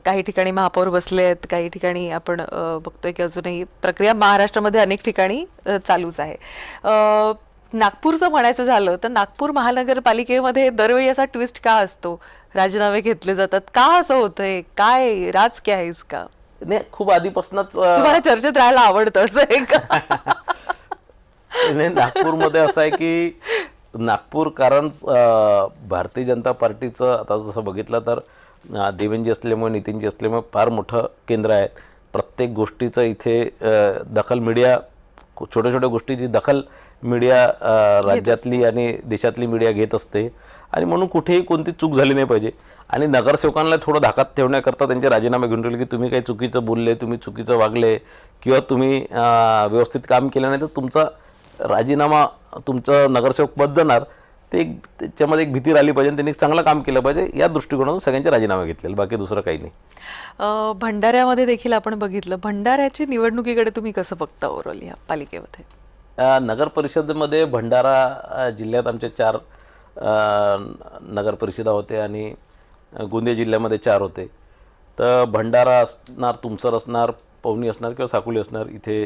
काही ठिकाणी महापौर बसले आहेत, काही ठिकाणी आपण बघतोय की अजूनही प्रक्रिया महाराष्ट्रामध्ये अनेक ठिकाणी चालूच आहे. नागपूरचं म्हणायचं झालं तर नागपूर महानगरपालिकेमध्ये दरवेळी असा ट्विस्ट का असतो? राजीनामे घेतले जातात का? असं होतंय काय? राजकीय आहेस का? नाही, खूप आधीपासूनच तुम्हाला चर्चेत राहायला आवडतं असं आहे का? नाही, नागपूरमध्ये असं आहे की नागपूर कारण भारतीय जनता पार्टीचं आता जसं बघितलं तर देवेंद्रजी असल्यामुळे, नितीनजी असल्यामुळे फार मोठं केंद्र आहे. प्रत्येक गोष्टीचं इथे दखल मीडिया, छोट्या छोट्या गोष्टीची दखल मीडिया राज्यातली आणि देशातली मीडिया घेत असते आणि म्हणून कुठेही कोणती चूक झाली नाही पाहिजे. आणि नगरसेवकांना थोडं धाकात ठेवण्याकरता त्यांचे राजीनामे घेऊन ठेवले की तुम्ही काही चुकीचं बोलले, तुम्ही चुकीचं वागले किंवा तुम्ही व्यवस्थित काम केलं नाही तर तुमचा राजीनामा, तुमचं नगरसेवक पद जाणार. ते त्याच्यामध्ये एक भीती राहिली पाहिजे, त्यांनी चांगलं काम केलं पाहिजे या दृष्टिकोनातून सगळ्यांचे राजीनामे घेतलेले, बाकी दुसरं काही नाही. भंडाऱ्यामध्ये देखील आपण बघितलं. भंडाऱ्याची निवडणुकीकडे तुम्ही कसं बघता ओव्हरऑल या पालिकेमध्ये? नगर परिषदेमध्ये भंडारा जिल्ह्यात आमचे 4 नगर परिषदा होते आणि गोंदिया जिल्ह्यामध्ये 4 होते. तर भंडारा असणार, तुमसर असणार, पवनी असणार किंवा साकोली असणार. इथे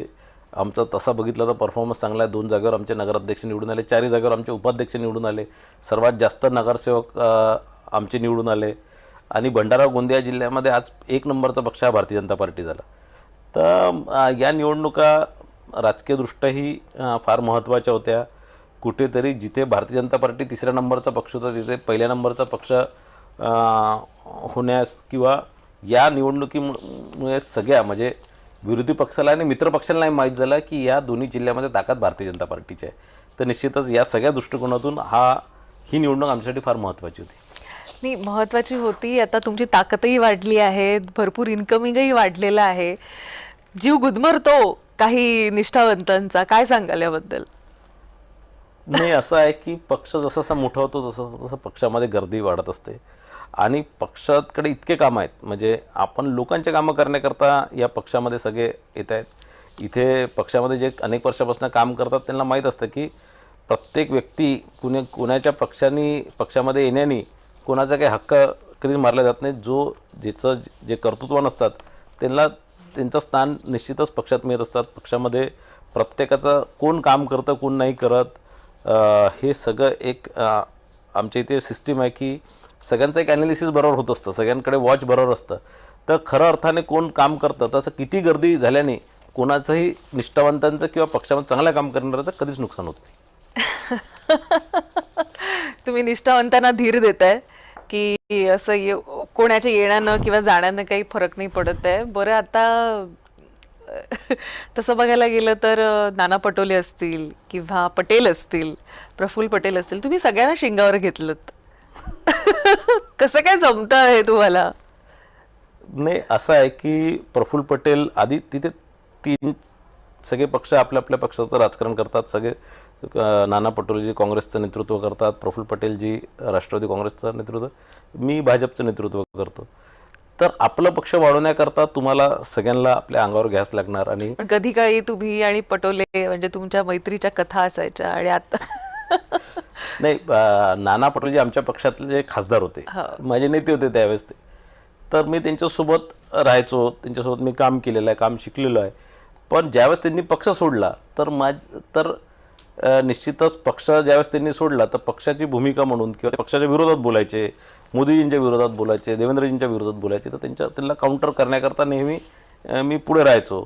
आमचा तसा बघितलं तर परफॉर्मन्स चांगला आहे. 2 जागेवर आमचे नगराध्यक्ष निवडून आले, 4 जागेवर आमचे उपाध्यक्ष निवडून आले, सर्वात जास्त नगरसेवक आमचे निवडून आले. आणि भंडारा गोंदिया जिल्ह्यामध्ये आज 1 नंबरचा पक्ष हा भारतीय जनता पार्टी झाला. तर या निवडणुका राजकीयदृष्ट्याही फार महत्त्वाच्या होत्या. कुठेतरी जिथे भारतीय जनता पार्टी 3ऱ्या नंबरचा पक्ष होता तिथे 1ल्या नंबरचा पक्ष होण्यास किंवा या निवडणुकीमुळे सगळ्या म्हणजे विरोधी पक्षाला आणि मित्र पक्षाला माहीत झालं की या दोन्ही जिल्ह्यामध्ये ताकद भारतीय जनता पार्टीची आहे. तर निश्चितच या सगळ्या दृष्टिकोनातून ही निवडणूक आमच्यासाठी फार महत्त्वाची होती. नाही, महत्त्वाची होती. आता तुमची ताकदही वाढली आहे, भरपूर इन्कमिंगही वाढलेलं आहे. जीव गुदमरतो काही निष्ठावंतांचा, काय सांगाल याबद्दल? नाही, असं आहे की पक्ष जसा जसा मोठा होतो तसं तसं पक्षामध्ये गर्दी वाढत असते आणि पक्षाकडे इतके कामं आहेत. म्हणजे आपण लोकांचे कामं करण्याकरता या पक्षामध्ये सगळे येत आहेत. इथे पक्षामध्ये जे अनेक वर्षापासून काम करतात त्यांना माहीत असतं की प्रत्येक व्यक्ती कुणाच्या पक्षामध्ये येण्याने कोणाचा काही हक्क कधी मारला जात नाही. ज्याचं जे कर्तृत्व नसतात त्यांचं स्थान निश्चितच पक्षात मिळत असतात. पक्षामध्ये प्रत्येकाचं कोण काम करतं कोण नाही करत हे सगळं एक आमच्या इथे सिस्टीम आहे की सगळ्यांचं एक ॲनालिसिस बरोबर होत असतं, सगळ्यांकडे वॉच बरोबर असतं. तर खरं अर्थाने कोण काम करतं तसं किती गर्दी झाल्याने कोणाचंही निष्ठावंतांचं किंवा पक्षामध्ये चांगलं काम करणाऱ्याचं कधीच नुकसान होत नाही. तुम्ही निष्ठावंतांना धीर देताय की असं कोणाच्या येण्यानं किंवा जाण्यानं काही फरक नाही पडत आहे. बरं, आता तसं बघायला गेलं तर नाना पटोले असतील किंवा पटेल असतील, प्रफुल्ल पटेल असतील, तुम्ही सगळ्यांना शिंगावर घेतलं. कसं काय जमतं हे तुम्हाला? नाही, असं आहे की प्रफुल्ल पटेल आधी तिथे 3 सगळे पक्ष आपल्या आपल्या पक्षाचं राजकारण करतात. सगळे नाना पटोलेजी काँग्रेसचं नेतृत्व करतात, प्रफुल्ल पटेलजी राष्ट्रवादी काँग्रेसचं नेतृत्व, मी भाजपचं नेतृत्व करतो. तर आपलं पक्ष वाढवण्याकरता तुम्हाला सगळ्यांना आपल्या अंगावर घ्यास लागणार. आणि कधी काळी तुम्ही आणि पटोले म्हणजे तुमच्या मैत्रीच्या कथा असायच्या आणि आता नाही, नाना पटोलेजी आमच्या पक्षातले जे खासदार होते, माझे नेते होते त्यावेळेस ते. तर मी त्यांच्यासोबत राहायचो, त्यांच्यासोबत मी काम केलेलं आहे, काम शिकलेलो आहे. पण ज्यावेळेस त्यांनी पक्ष सोडला तर निश्चितच पक्ष ज्यावेळेस त्यांनी सोडला तर पक्षाची भूमिका म्हणून किंवा पक्षाच्या विरोधात बोलायचे, मोदीजींच्या विरोधात बोलायचे, देवेंद्रजींच्या विरोधात बोलायचे, तर त्यांना काउंटर करण्याकरता नेहमी मी पुढे राहायचो.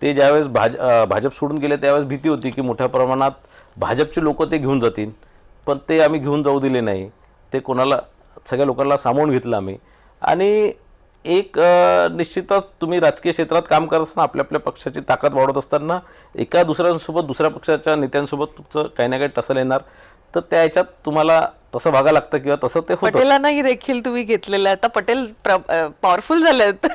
ते ज्यावेळेस भाजप सोडून गेले त्यावेळेस भीती होती की मोठ्या प्रमाणात भाजपचे लोक ते घेऊन जातील, पण ते आम्ही घेऊन जाऊ दिले नाही. ते सगळ्या लोकांना सामावून घेतलं आम्ही. आणि एक निश्चितच तुम्ही राजकीय क्षेत्रात काम करत असताना आपल्या आपल्या पक्षाची ताकद वाढवत असताना एका दुसऱ्या पक्षाच्या नेत्यांसोबत तुमचं काही ना काही टसल येणार, तर त्या ह्याच्यात तुम्हाला तसं वागायला लागतं किंवा तसं ते होतं. पटेलांनाही देखील तुम्ही घेतलेलं आहे. आता पटेल पॉवरफुल झालेत.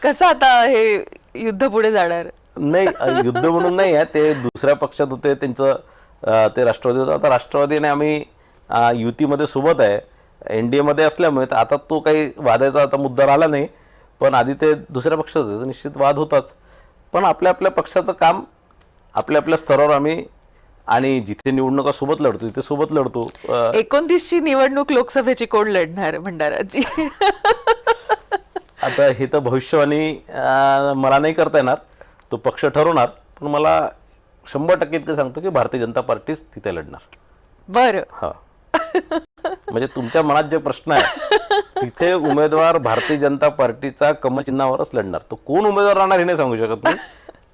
कसं आता हे युद्ध पुढे जाणार? नाही, युद्ध म्हणून नाही आहे, ते दुसऱ्या पक्षात होते, त्यांचं ते राष्ट्रवादी होतं. आता राष्ट्रवादीने आम्ही युतीमध्ये सोबत आहे, NDAमध्ये असल्यामुळे तर आता तो काही वादाचा आता मुद्दा राहिला नाही. पण आधी ते दुसऱ्या पक्षात होते तर निश्चित वाद होताच. पण आपल्या आपल्या पक्षाचं काम आपल्या आपल्या स्तरावर आम्ही आणि जिथे निवडणुका सोबत लढतो तिथे सोबत लढतो. 29ची निवडणूक लोकसभेची कोण लढणार भंडाराची? आता हे तर भविष्यवाणी मला नाही करता येणार, तो पक्ष ठरवणार. पण मला 100% इतकं सांगतो की भारतीय जनता पार्टीच तिथे लढणार. बरं, हा, म्हणजे तुमच्या मनात जे प्रश्न आहे तिथे उमेदवार भारतीय जनता पार्टीचा कमल चिन्हावरच लढणार. तो कोण उमेदवार राहणार हे नाही सांगू शकत नाही,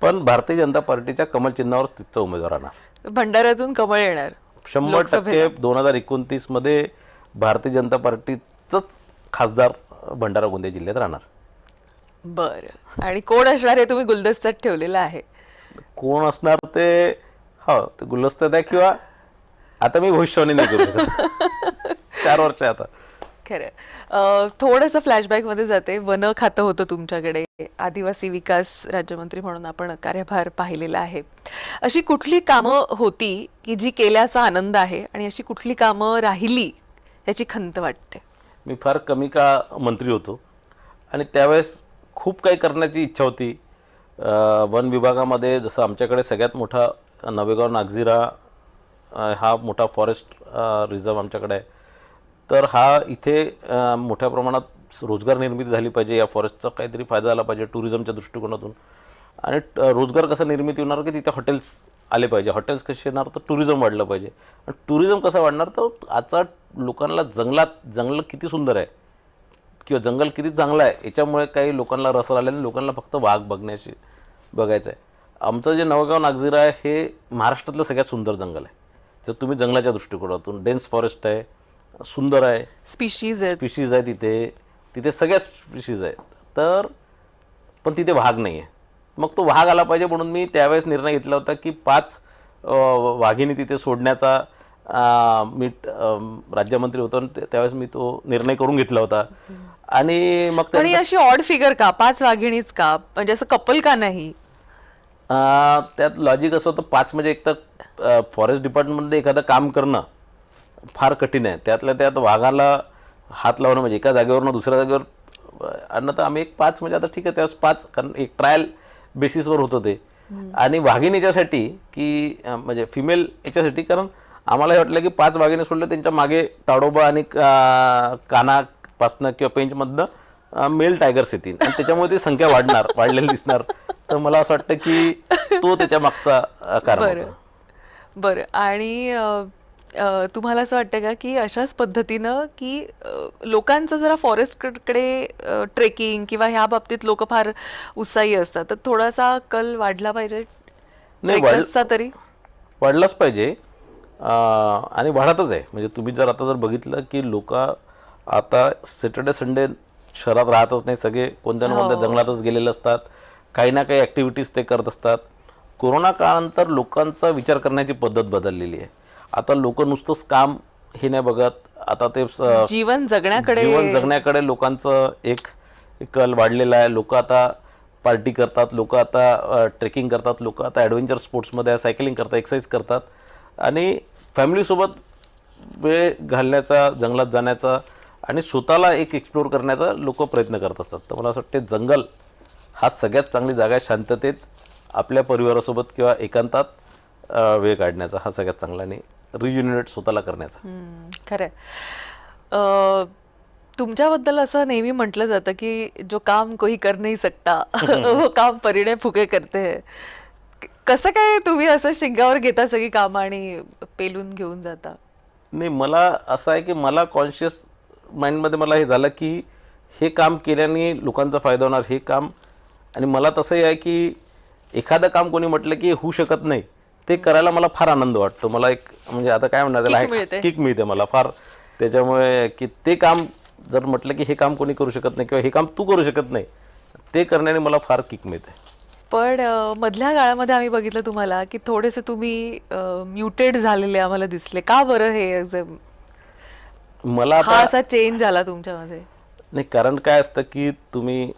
पण भारतीय जनता पार्टीच्या कमल चिन्हावरच तिथचा उमेदवार राहणार. भंडाऱ्यातून कमळ येणार 100%. 2029 मध्ये भारतीय जनता पार्टीचंच खासदार भंडारा गोंदिया जिल्ह्यात राहणार. बरं. आणि कोण असणार हे तुम्ही गुलदस्त्यात ठेवलेलं आहे? कोण असणार ते, हो ते गुलदस्त्यात आहे, किंवा आता मी भविष्यवाणी नाही करू शकत. 4 वर्ष आहे आता. खरं. थोडंसं फ्लॅशबॅकमध्ये जाते. वन खातं होतं तुमच्याकडे, आदिवासी विकास राज्यमंत्री म्हणून आपण कार्यभार पाहिलेला आहे. अशी कुठली कामं होती की जी केल्याचा आनंद आहे आणि अशी कुठली कामं राहिली याची खंत वाटते? मी फार कमी काळ मंत्री होतो आणि त्यावेळेस खूप काही करण्याची इच्छा होती. वन विभागामध्ये जसं आमच्याकडे सगळ्यात मोठा नवेगाव नागझिरा हा मोठा फॉरेस्ट रिझर्व आमच्याकडे आहे. तर हा इथे मोठ्या प्रमाणात रोजगार निर्मिती झाली पाहिजे, या फॉरेस्टचा काहीतरी फायदा झाला पाहिजे टुरिझमच्या दृष्टिकोनातून. आणि रोजगार कसा निर्मिती होणार की तिथे हॉटेल्स आले पाहिजे, हॉटेल्स कसे येणार तर टुरिझम वाढलं पाहिजे. आणि टुरिझम कसं वाढणार तर आता लोकांना जंगल किती सुंदर आहे किंवा जंगल किती चांगलं आहे याच्यामुळे काही लोकांना रस आल्याने लोकांना फक्त वाघ बघायचं आहे. आमचं जे नवगाव नागझिरा आहे हे महाराष्ट्रातलं सगळ्यात सुंदर जंगल आहे. जर तुम्ही जंगलाच्या दृष्टिकोनातून डेन्स फॉरेस्ट आहे, सुंदर आहे, स्पीशीज आहे तिथे सगळ्या स्पीशीज आहेत. तर पण तिथे वाघ नाही आहे. मग तो वाघ आला पाहिजे म्हणून मी त्यावेळेस निर्णय घेतला होता की 5 वाघिणी तिथे सोडण्याचा. मी राज्यमंत्री होतो त्यावेळेस मी तो निर्णय करून घेतला होता. आणि मग पण ही अशी ऑड फिगर का, 5 वाघिणीच का, म्हणजे असं कपल का नाही? त्यात लॉजिक असं होतं, 5 म्हणजे एक तर फॉरेस्ट डिपार्टमेंटमध्ये एखादं काम करणं फार कठीण आहे. त्यातल्या त्यात वाघाला हात लावणं म्हणजे एका जागेवरनं दुसऱ्या जागेवर आणणं. तर आम्ही एक 5 म्हणजे आता ठीक आहे त्यावेळेस 5, कारण एक ट्रायल बेसिसवर होतं ते. आणि वाघिणीच्यासाठी की म्हणजे फिमेल याच्यासाठी, कारण आम्हाला हे वाटलं की 5 वाघिणी सोडले त्यांच्या मागे ताडोबा आणि कानापासनं किंवा पेंचमधनं मेल टायगर्स येतील आणि त्याच्यामुळे ती संख्या वाढलेली दिसणार. तर मला असं वाटतं की तो त्याच्या मागचा कारण होता. बरं. आणि तुम्हाला असं वाटतं का की अशाच पद्धतीनं की लोकांचं जरा फॉरेस्टकडे ट्रेकिंग किंवा ह्या बाबतीत लोक फार उत्साही असतात, तर थोडासा कल वाढला पाहिजे ट्रेकर्सचा तरी? वाढलाच पाहिजे आणि वाढतच आहे. म्हणजे तुम्ही जर आता बघितलं की लोक आता सॅटर्डे संडे शहरात राहतच नाही, सगळे कोणत्या ना कोणत्या जंगलातच गेलेले असतात, काही ना काही ॲक्टिव्हिटीज ते करत असतात. कोरोना काळानंतर लोकांचा विचार करण्याची पद्धत बदललेली आहे. आता लोक नुसतंच काम हे नाही बघत, आता ते जीवन जगण्याकडे लोकांचं एक कल वाढलेला आहे. लोक आता पार्टी करतात, लोक आता ट्रेकिंग करतात, लोक आता ॲडव्हेंचर स्पोर्ट्समध्ये सायकलिंग करतात, एक्सरसाइज करतात आणि फॅमिलीसोबत वेळ घालण्याचा, जंगलात जाण्याचा आणि स्वतःला एक एक्सप्लोर करण्याचा लोक प्रयत्न करत असतात. तर मला असं वाटतं जंगल हा सगळ्यात चांगली जागा आहे शांततेत आपल्या परिवारासोबत किंवा एकांतात वेळ काढण्याचा, हा सगळ्यात चांगला आणि रिज्युनेट स्वतःला करण्याचा. खरंय. तुमच्याबद्दल असं नेहमी म्हटलं जातं की जो काम कोई कर नाही सकता वो काम परिणे फुके करते है. कसं काय तुम्ही असं शिंगावर घेता सगळी कामं आणि पेलून घेऊन जाता? नाही, मला असं आहे की मला कॉन्शियस माइंडमध्ये मला हे झालं की हे काम केल्याने लोकांचा फायदा होणार, हे काम. आणि मला तसंही आहे की एखादं काम कोणी म्हटलं की होऊ शकत नाही ते करायला मला फार आनंद वाटतो. मला एक म्हणजे आता काय म्हणणार त्याला, किक मिळते मला फार. त्याच्यामुळे की ते काम जर म्हटलं की हे काम कोणी करू शकत नाही किंवा हे काम तू करू शकत नाही, ते करण्याने मला फार किक मिळते. पण मधल्या काळामध्ये आम्ही बघितलं तुम्हाला की थोडेसे तुम्ही म्युटेड झालेले आम्हाला दिसले. का बरं हे मला हा असा चेंज आला तुमच्यामध्ये? नाही, कारण काय असतं की तुम्ही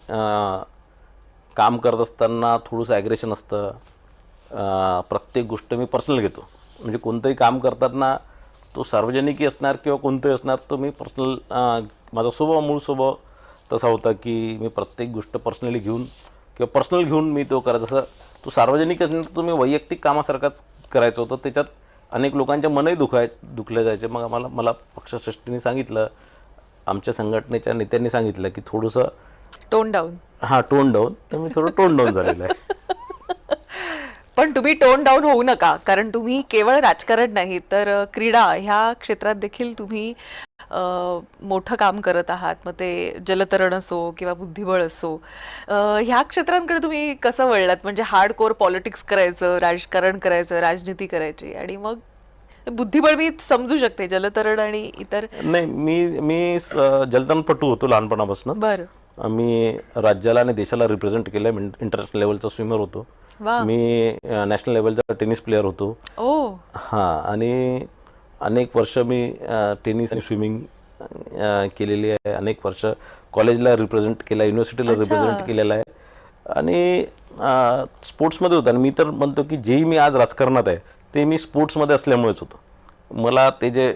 काम करत असताना थोडंसं ॲग्रेशन असतं. प्रत्येक गोष्ट मी पर्सनल घेतो. म्हणजे कोणतंही काम करताना तो सार्वजनिकही असणार किंवा कोणतंही असणार, तो मी पर्सनल, माझा मूळ स्वभाव तसा होता की मी प्रत्येक गोष्ट पर्सनली घेऊन किंवा पर्सनल घेऊन मी तो करायचा. जसं तो सार्वजनिक असणार तो मी वैयक्तिक कामासारखाच करायचं होतं. त्याच्यात अनेक लोकांच्या मनही दुखले जायचे. मग मला पक्षश्रेष्ठींनी सांगितलं, आमच्या संघटनेच्या नेत्यांनी सांगितलं की थोडंसं टोन डाऊन. Tone down. तर मी थोडं टोन डाऊन झालेलं आहे. पण तुम्ही टोन डाऊन होऊ नका, कारण तुम्ही केवळ राजकारण नाही तर क्रीडा ह्या क्षेत्रात देखील तुम्ही मोठं काम करत आहात. मग ते जलतरण असो किंवा बुद्धिबळ असो, ह्या क्षेत्रांकडे तुम्ही कसं वळलात? म्हणजे हार्डकोर पॉलिटिक्स करायचं, राजकारण करायचं, राजनीती करायची, आणि मग बुद्धिबळ मी समजू शकते, जलतरण आणि इतर नाही. मी जलतरणपटू होतो लहानपणापासून. बरं. मी राज्याला आणि देशाला रिप्रेझेंट केलं आहे. इंटरनॅशनल लेवलचा स्विमर होतो वा. मी. नॅशनल लेवलचा टेनिस प्लेअर होतो. ओ. हां, आणि अनेक वर्ष मी टेनिस आणि स्विमिंग केलेली आहे. अनेक वर्ष कॉलेजला रिप्रेझेंट केलं आहे, युनिव्हर्सिटीला रिप्रेझेंट केलेलं आहे. आणि स्पोर्ट्समध्ये होतं. आणि मी तर म्हणतो की जेही मी आज राजकारणात आहे ते मी स्पोर्ट्समध्ये असल्यामुळेच होतो. मला ते जे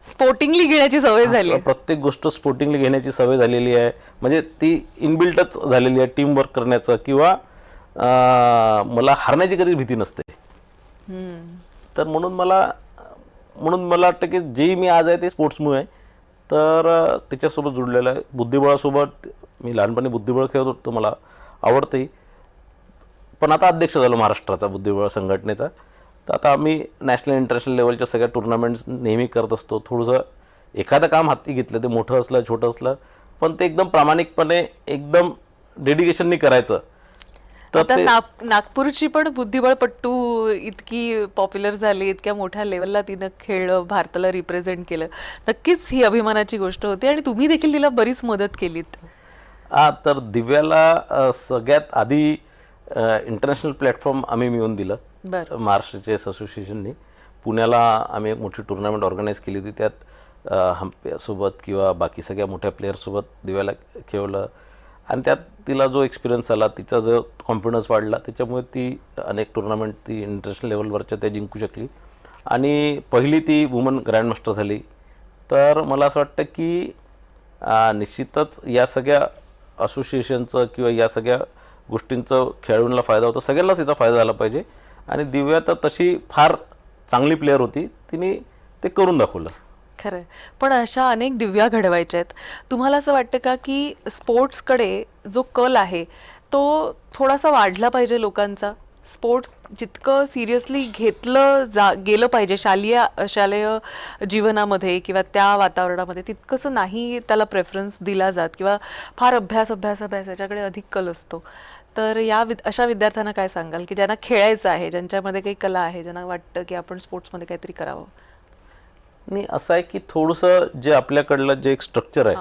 स्पोर्टिंगली घेण्याची सवय झाली. प्रत्येक गोष्ट स्पोर्टिंगली घेण्याची सवय झालेली आहे. म्हणजे ती इनबिल्टच झालेली आहे टीम वर्क करण्याचं. किंवा मला हारण्याची कधीच भीती नसते. तर म्हणून मला वाटतं की जेही मी आज आहे ते स्पोर्ट्समुळे आहे. तर त्याच्यासोबत जुडलेलं आहे. बुद्धिबळासोबत मी लहानपणी बुद्धिबळ खेळत होतो, मला आवडतंही. पण आता अध्यक्ष झालो महाराष्ट्राचा बुद्धिबळ संघटनेचा. तर आता आम्ही नॅशनल इंटरनॅशनल लेवलच्या सगळ्या टुर्नामेंट्स नेहमी करत असतो. थोडंसं एखादं काम हाती घेतलं, ते मोठं असलं छोटं असलं, पण ते एकदम प्रामाणिकपणे एकदम डेडिकेशननी करायचं. तर आता नागपूरची पण बुद्धिबळपट्टू इतकी पॉप्युलर झाली, इतक्या मोठ्या लेवलला तिनं खेळलं, भारताला रिप्रेझेंट केलं. नक्कीच ही अभिमानाची गोष्ट होती आणि तुम्ही देखील तिला बरीच मदत केलीत. तर दिव्याला सगळ्यात आधी इंटरनॅशनल प्लॅटफॉर्म आम्ही मिळवून दिलं. महाराष्ट्र चेस असोसिएशननी पुण्याला आम्ही एक मोठी टुर्नामेंट ऑर्गनाईज केली होती. त्यात हंप्यासोबत किंवा बाकी सगळ्या मोठ्या प्लेयर्ससोबत दिव्याला खेळलं. आणि त्यात तिला जो एक्सपिरियन्स आला, तिचा जो कॉन्फिडन्स वाढला, त्याच्यामुळे ती अनेक टुर्नामेंट ती इंटरनॅशनल लेवलवरच्या त्या जिंकू शकली. आणि पहिली ती वुमन ग्रँडमास्टर झाली. तर मला असं वाटतं की निश्चितच या सगळ्या असोसिएशनचं किंवा या सगळ्या गोष्टींचं खेळाडूंना फायदा होतो. सगळ्यांनाच याचा फायदा झाला पाहिजे. आणि दिव्या तर तशी फार चांगली प्लेअर होती, तिने ते करून दाखवलं. खरं. पण अशा अनेक दिव्या घडवायच्या आहेत. तुम्हाला असं वाटतं का की स्पोर्ट्सकडे जो कल आहे तो थोडासा वाढला पाहिजे लोकांचा? स्पोर्ट्स जितकं सिरियसली घेतलं गेलं पाहिजे शालेय जीवनामध्ये किंवा त्या वातावरणामध्ये, तितकंसं नाही त्याला प्रेफरन्स दिला जात किंवा फार अभ्यास याच्याकडे अधिक कल असतो. तर अशा विद्यार्थ्यांना काय सांगाल की ज्यांना खेळायचं आहे, ज्यांच्यामध्ये काही कला आहे, ज्यांना वाटतं की आपण स्पोर्ट्समध्ये काहीतरी करावं? नाही, असं आहे की थोडंसं जे आपल्याकडलं जे एक स्ट्रक्चर आहे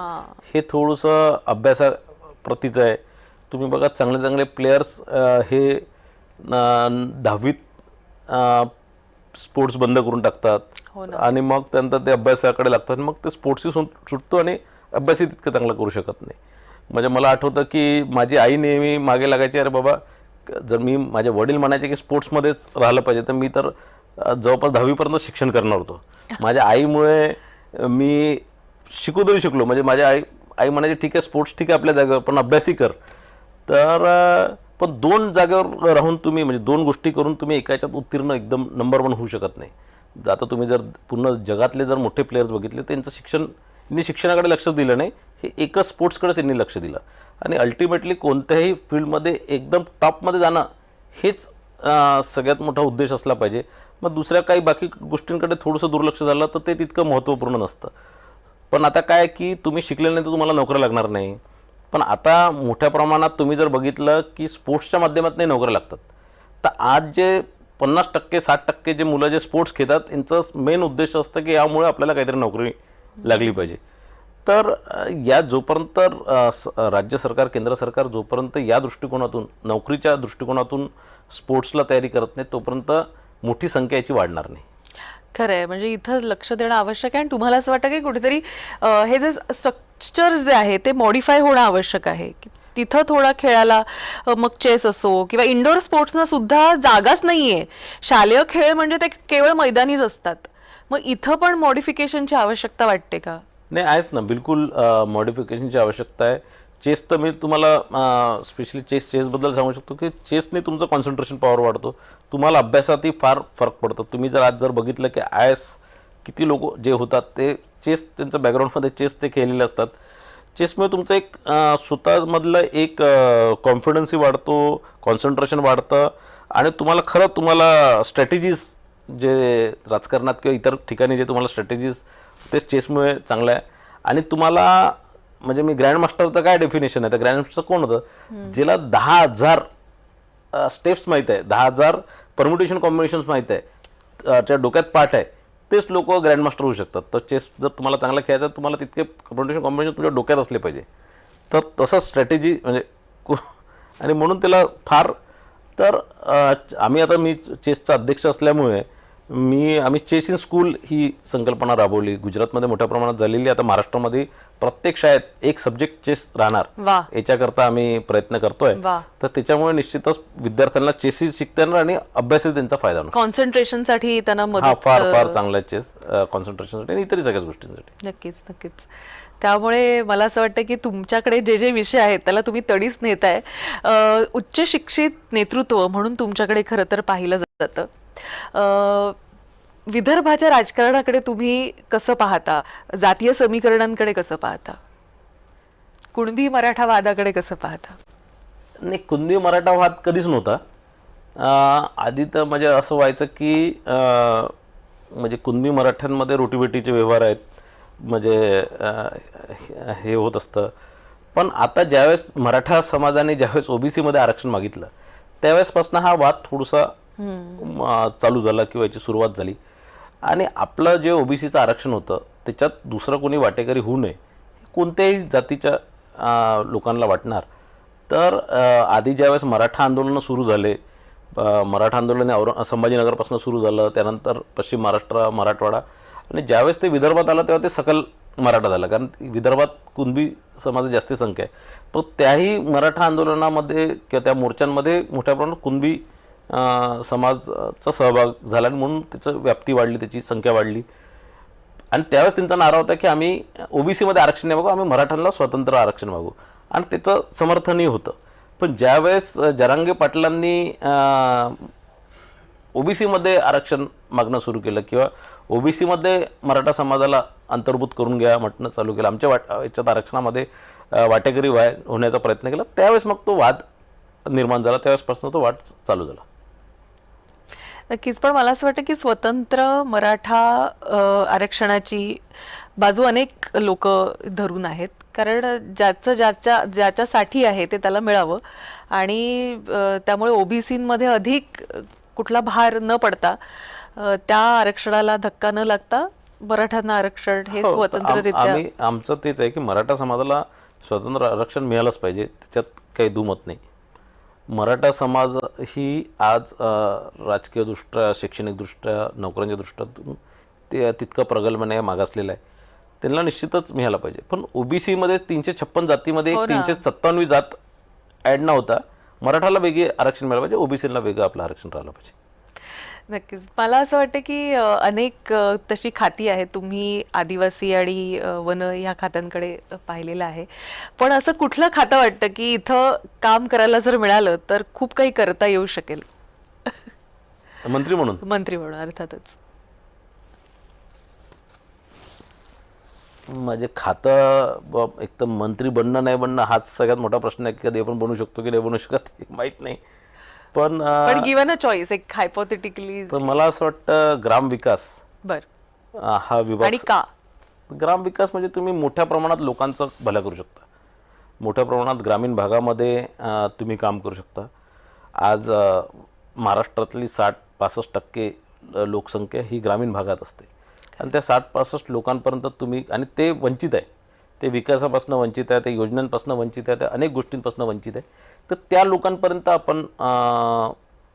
हे थोडंसं अभ्यासाप्रतीचं आहे. तुम्ही बघा, चांगले चांगले प्लेयर्स हे 10वीत स्पोर्ट्स बंद करून टाकतात आणि मग त्यानंतर ते अभ्यासाकडे लागतात. मग ते स्पोर्ट्सही सुटतो आणि अभ्यासही तितकं चांगला करू शकत नाही. म्हणजे मला आठवतं की माझी आई नेहमी मागे लागायची, अरे बाबा, जर माझे वडील म्हणायचे की स्पोर्ट्समध्येच राहिलं पाहिजे, तर मी तर जवळपास 10वीपर्यंत शिक्षण करणार होतो. माझ्या आईमुळे मी शिकू तरी शिकलो. म्हणजे माझ्या आई म्हणायची, ठीक आहे स्पोर्ट्स ठीक आहे आपल्या जागेवर, पण अभ्यासही कर. तर पण दोन जागेवर राहून तुम्ही, म्हणजे दोन गोष्टी करून तुम्ही एका याच्यात उत्तीर्ण एकदम नंबर 1 होऊ शकत नाही. आता तुम्ही जर पूर्ण जगातले जर मोठे प्लेयर्स बघितले, त्यांचं शिक्षणाकडे लक्ष दिलं नाही, हे एकच स्पोर्ट्सकडेच यांनी लक्ष दिलं. आणि अल्टिमेटली कोणत्याही फील्डमध्ये एकदम टॉपमध्ये जाणं हेच सगळ्यात मोठा उद्देश असला पाहिजे. मग दुसऱ्या काही बाकी गोष्टींकडे थोडंसं दुर्लक्ष झालं तर ते तितकं महत्त्वपूर्ण नसतं. पण आता काय की तुम्ही शिकले नाही तर तुम्हाला नोकऱ्या लागणार नाही. पण आता मोठ्या प्रमाणात तुम्ही जर बघितलं की स्पोर्ट्सच्या माध्यमातून नोकऱ्या लागतात. तर आज जे 50% 60% जे मुलं जे स्पोर्ट्स खेळतात, यांचं मेन उद्देश असतं की यामुळे आपल्याला काहीतरी नोकरी लागली पाहिजे. तर या जोपर्यंत राज्य सरकार, केंद्र सरकार जोपर्यंत या दृष्टिकोनातून, नोकरीच्या दृष्टिकोनातून स्पोर्ट्सला तयारी करत नाही, तोपर्यंत मोठी संख्या याची वाढणार नाही. खरं आहे. म्हणजे इथं लक्ष देणं आवश्यक आहे. आणि तुम्हाला असं वाटतं की कुठेतरी हे जे स्ट्रक्चर जे आहे ते मॉडिफाय होणं आवश्यक आहे. तिथं थोडा खेळाला, मग चेस असो किंवा इंडोर स्पोर्ट्सना सुद्धा जागाच नाहीये. शालेय खेळ म्हणजे ते केवळ मैदानीच असतात. मग इथं पण मॉडिफिकेशनची आवश्यकता वाटते का? नाही, आहेच ना, बिलकुल मॉडिफिकेशनची आवश्यकता आहे. चेस तर मी तुम्हाला स्पेशली चेसबद्दल सांगू शकतो की चेसने तुमचं कॉन्सन्ट्रेशन पॉवर वाढतो. तुम्हाला अभ्यासातही फार फरक पडतो. तुम्ही जर आज जर बघितलं की IAS किती लोक जे होतात ते चेस, त्यांचं बॅकग्राऊंडमध्ये चेस ते खेळलेले असतात. चेसमुळे तुमचं एक स्वतःमधलं एक कॉन्फिडन्सही वाढतो, कॉन्सन्ट्रेशन वाढतं. आणि तुम्हाला स्ट्रॅटेजीज जे राजकारणात किंवा इतर ठिकाणी जे तुम्हाला स्ट्रॅटेजीज, तेच चेसमुळे चांगलं आहे. आणि तुम्हाला, म्हणजे मी ग्रँडमास्टरचं काय डेफिनेशन आहे, तर ग्रँडमास्टर कोण होतं, ज्याला 10,000 स्टेप्स माहीत आहे, 10,000 परम्युटेशन कॉम्बिनेशन्स माहीत आहे, त्या डोक्यात पाठ आहे, तेच लोक ग्रँडमास्टर होऊ शकतात. तर चेस जर तुम्हाला चांगला खेळायचं, तुम्हाला तितके परम्युटेशन कॉम्बिनेशन तुमच्या डोक्यात असले पाहिजे. तर तसं स्ट्रॅटेजी म्हणजे आणि म्हणून त्याला फार तर मी चेसचा अध्यक्ष असल्यामुळे आम्ही चेस इन स्कूल ही संकल्पना राबवली. गुजरातमध्ये मोठ्या प्रमाणात झालेली, आता महाराष्ट्रामध्ये प्रत्येक शाळेत एक सब्जेक्ट चेस राहणार वा याच्याकरता आम्ही प्रयत्न करतोय. वा. तर त्याच्यामुळे निश्चितच विद्यार्थ्यांना चेसही शिकता येणार आणि अभ्यासात त्यांचा फायदा होणार. कॉन्सन्ट्रेशनसाठी त्यांना हा मदत फार फार चांगला आहे चेस, कॉन्सन्ट्रेशनसाठी आणि इतरही सगळ्याच गोष्टींसाठी. नक्कीच नक्कीच. त्यामुळे मला असं वाटतं की तुमच्याकडे जे जे विषय आहेत त्याला तुम्ही तडीच नेताय. उच्च शिक्षित नेतृत्व म्हणून तुमच्याकडे खरं तर पाहिलं जातं. विदर्भाच्या राजकारणाकडे तुम्ही कसं पाहता, जातीय समीकरणांकडे कसं पाहता, कुणबी मराठा वादाकडे कसं पाहता? नाही, कुणबी मराठा वाद कधीच नव्हता. आधी तर म्हणजे असं व्हायचं की म्हणजे कुणबी मराठ्यांमध्ये रोटीबेटीचे व्यवहार आहेत, म्हणजे हे होत असतं. पण आता ज्यावेळेस मराठा समाजाने ज्यावेळेस ओबीसीमध्ये आरक्षण मागितलं त्यावेळेसपासून हा वाद थोडासा चालू झाला किंवा याची सुरुवात झाली. आणि आपलं जे ओबीसीचं आरक्षण होतं त्याच्यात दुसरं कोणी वाटेकरी होऊ नये कोणत्याही जातीच्या लोकांना वाटणार. तर आधी ज्यावेळेस मराठा आंदोलनं सुरू झाले, मराठा आंदोलन संभाजीनगरपासून सुरू झालं, त्यानंतर पश्चिम महाराष्ट्र, मराठवाडा, आणि ज्यावेळेस ते विदर्भात आलं तेव्हा ते सकल मराठा झालं, कारण विदर्भात कुणबी समाज जास्ती संख्या आहे. पण त्याही मराठा आंदोलनामध्ये किंवा त्या मोर्चांमध्ये मोठ्या प्रमाणात कुणबी समाजाचा सहभाग झाला आणि म्हणून त्याचं व्याप्ती वाढली, त्याची संख्या वाढली. आणि त्यावेळेस त्यांचा नारा होता की आम्ही ओबीसीमध्ये आरक्षण नाही मागू, आम्ही मराठ्यांना स्वतंत्र आरक्षण मागू, आणि त्याचं समर्थनही होतं. पण ज्यावेळेस जरांगे पाटलांनी ओबीसीमध्ये आरक्षण मागणं सुरू केलं किंवा ओबीसीमध्ये मराठा समाजाला अंतर्भूत करून घ्या म्हटणं चालू केलं, आमच्या याच्यात आरक्षणामध्ये वाटेकरी होण्याचा प्रयत्न केला, त्यावेळेस मग तो वाद निर्माण झाला, त्यावेळेसपासून तो वाद चालू झाला. नक्कीच. पण मला असं वाटतं की स्वतंत्र मराठा आरक्षणाची बाजू अनेक लोक धरून आहेत, कारण ज्याच्यासाठी आहे ते त्याला मिळावं, आणि त्यामुळे ओबीसीमध्ये अधिक कुठला भार न पडता त्या आरक्षणाला धक्का न लागता मराठ्यांना आरक्षण हे स्वतंत्ररित्या. आमचं तेच आहे की मराठा समाजाला स्वतंत्र आरक्षण मिळालंच पाहिजे, त्याच्यात काही दुमत नाही. मराठा समाज ही आज राजकीयदृष्ट्या, शैक्षणिकदृष्ट्या, नोकऱ्यांच्या दृष्ट्यातून ते तितकं प्रगल्भाने मागासलेलं आहे, त्यांना निश्चितच मिळालं पाहिजे. पण ओबीसीमध्ये 356 जातीमध्ये 357वी जात ॲड न होता मराठाला वेगळे आरक्षण मिळालं पाहिजे, ओबीसीला वेगळं आपलं आरक्षण राहिलं पाहिजे. नक्कीच. मला असं वाटतं की अनेक तशी खाती आहेत, तुम्ही आदिवासी आणि वन ह्या खात्यांकडे पाहिलेलं आहे, पण असं कुठलं खातं वाटतं की इथं काम करायला जर मिळालं तर खूप काही करता येऊ शकेल? मंत्री म्हणून अर्थातच. म्हणजे खातं एक तर मंत्री बनणं नाही बनणं हाच सगळ्यात मोठा प्रश्न आहे. कधी आपण बनवू शकतो की नाही बनवू शकत माहीत नाही. पण गिव्हन अ चॉईस, एक हायपोथेटिकली, तर मला असं वाटतं ग्रामविकास हा विभाग. आणि का ग्रामविकास म्हणजे तुम्ही मोठ्या प्रमाणात लोकांचं भलं करू शकता, मोठ्या प्रमाणात ग्रामीण भागामध्ये तुम्ही काम करू शकता. आज महाराष्ट्रातली 60-65% लोकसंख्या ही ग्रामीण भागात असते, आणि त्या 60-65 लोकांपर्यंत तुम्ही, आणि ते वंचित आहे, ते विकासापासून वंचित आहे, ते योजनांपासून वंचित आहे, त्या अनेक गोष्टींपासून वंचित आहे. तर त्या लोकांपर्यंत आपण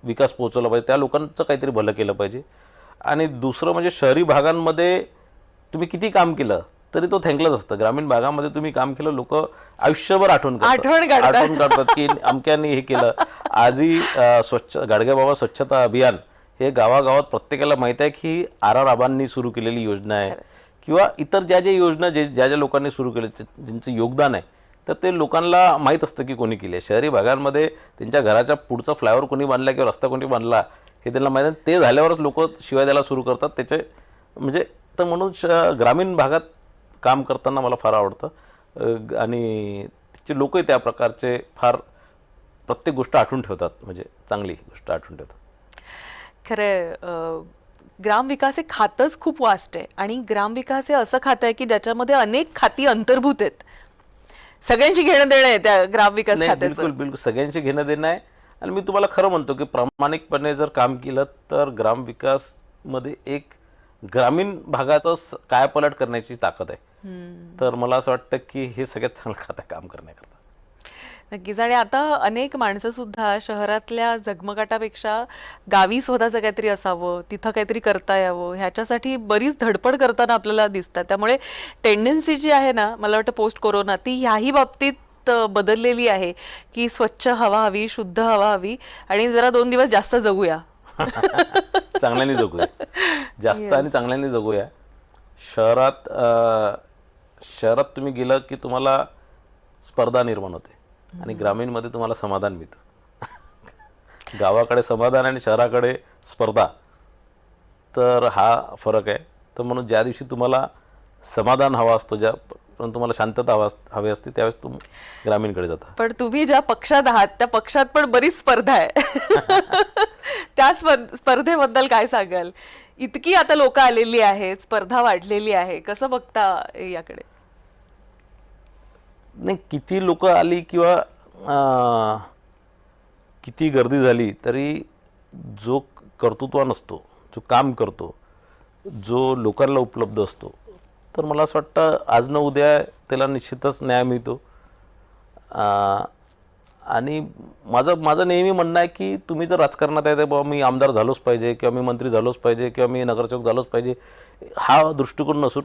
विकास पोहोचवला पाहिजे, त्या लोकांचं काहीतरी भलं केलं पाहिजे. आणि दुसरं म्हणजे शहरी भागांमध्ये तुम्ही किती काम केलं तरी तो थँकलंच असतं. ग्रामीण भागामध्ये तुम्ही काम केलं, लोक आयुष्यभर आठवण काढतात की अमक्याने हे केलं. आजही गाडगेबाबा स्वच्छता अभियान हे गावागावात प्रत्येकाला माहीत आहे की RR आबांनी सुरू केलेली योजना आहे, किंवा इतर ज्या योजना ज्या लोकांनी सुरू केले ज्यांचं योगदान आहे, तर ते लोकांना माहीत असतं की कोणी केली आहे. शहरी भागांमध्ये त्यांच्या घराच्या पुढचा फ्लायओव्हर कोणी बांधला किंवा रस्ता कोणी बांधला हे त्यांना माहीत आहे. ते झाल्यावरच लोक शिवाय द्यायला सुरू करतात त्याचे, म्हणजे तर म्हणून ग्रामीण भागात काम करताना मला फार आवडतं. आणि तिचे लोकही त्या प्रकारचे फार प्रत्येक गोष्ट आठवून ठेवतात, म्हणजे चांगली गोष्ट आठवून ठेवतात. खरं ग्रामविकास हे खातंच खूप वास्ट आहे, आणि ग्रामविकास हे असं खातं आहे की ज्याच्यामध्ये अनेक खाती अंतर्भूत आहेत, सगळ्यांची घेणं देणं आहे त्या ग्रामविकास खात्याचं. बिलकुल सगळ्यांची घेणं देणं आहे. आणि मी तुम्हाला खरं म्हणतो की प्रामाणिकपणे जर काम केलं तर ग्रामविकासमध्ये एक ग्रामीण भागाचा कायापालट करण्याची ताकद आहे. तर मला असं वाटतं की हे सगळ्यात चांगलं खातं आहे काम करण्याकरता. नक्कीच. आणि आता अनेक माणसं सुद्धा शहरातल्या झगमगाटापेक्षा गावी स्वतःचं काहीतरी असावं, तिथं काहीतरी करता यावं, ह्याच्यासाठी बरीच धडपड करताना आपल्याला दिसतात. त्यामुळे टेंडन्सी जी आहे ना, मला वाटतं पोस्ट कोरोना ती ह्याही बाबतीत बदललेली आहे की स्वच्छ हवा हवी, शुद्ध हवा हवी आणि जरा 2 दिवस जास्त जगूया. चांगल्याने जगूया, जास्त आणि चांगल्याने जगूया. शहरात तुम्ही गेलं की तुम्हाला स्पर्धा निर्माण होते आणि ग्रामीणमध्ये तुम्हाला समाधान मिळतं. गावाकडे समाधान आणि शहराकडे स्पर्धा, तर हा फरक आहे. तर म्हणून ज्या दिवशी तुम्हाला समाधान हवा असतो, पण तुम्हाला शांतता हवी असते, त्यावेळेस तुम्ही ग्रामीणकडे जाता. पण तुम्ही ज्या पक्षात आहात त्या पक्षात पण बरीच स्पर्धा आहे. त्या स्पर्धेबद्दल काय सांगाल? इतकी आता लोक आलेली आहेत, स्पर्धा वाढलेली आहे, कसं बघता याकडे? नाही, किती लोक आली किंवा किती गर्दी झाली तरी जो कर्तृत्वान असतो, जो काम करतो, जो लोकांना उपलब्ध असतो, तर मला असं वाटतं आज न उद्या त्याला निश्चितच न्याय मिळतो. आणि माझं नेहमी म्हणणं आहे की तुम्ही जर राजकारणात आहे तर बाबा मी आमदार झालोच पाहिजे किंवा मी मंत्री झालोच पाहिजे किंवा मी नगरसेवक झालोच पाहिजे, हा दृष्टिकोन नसून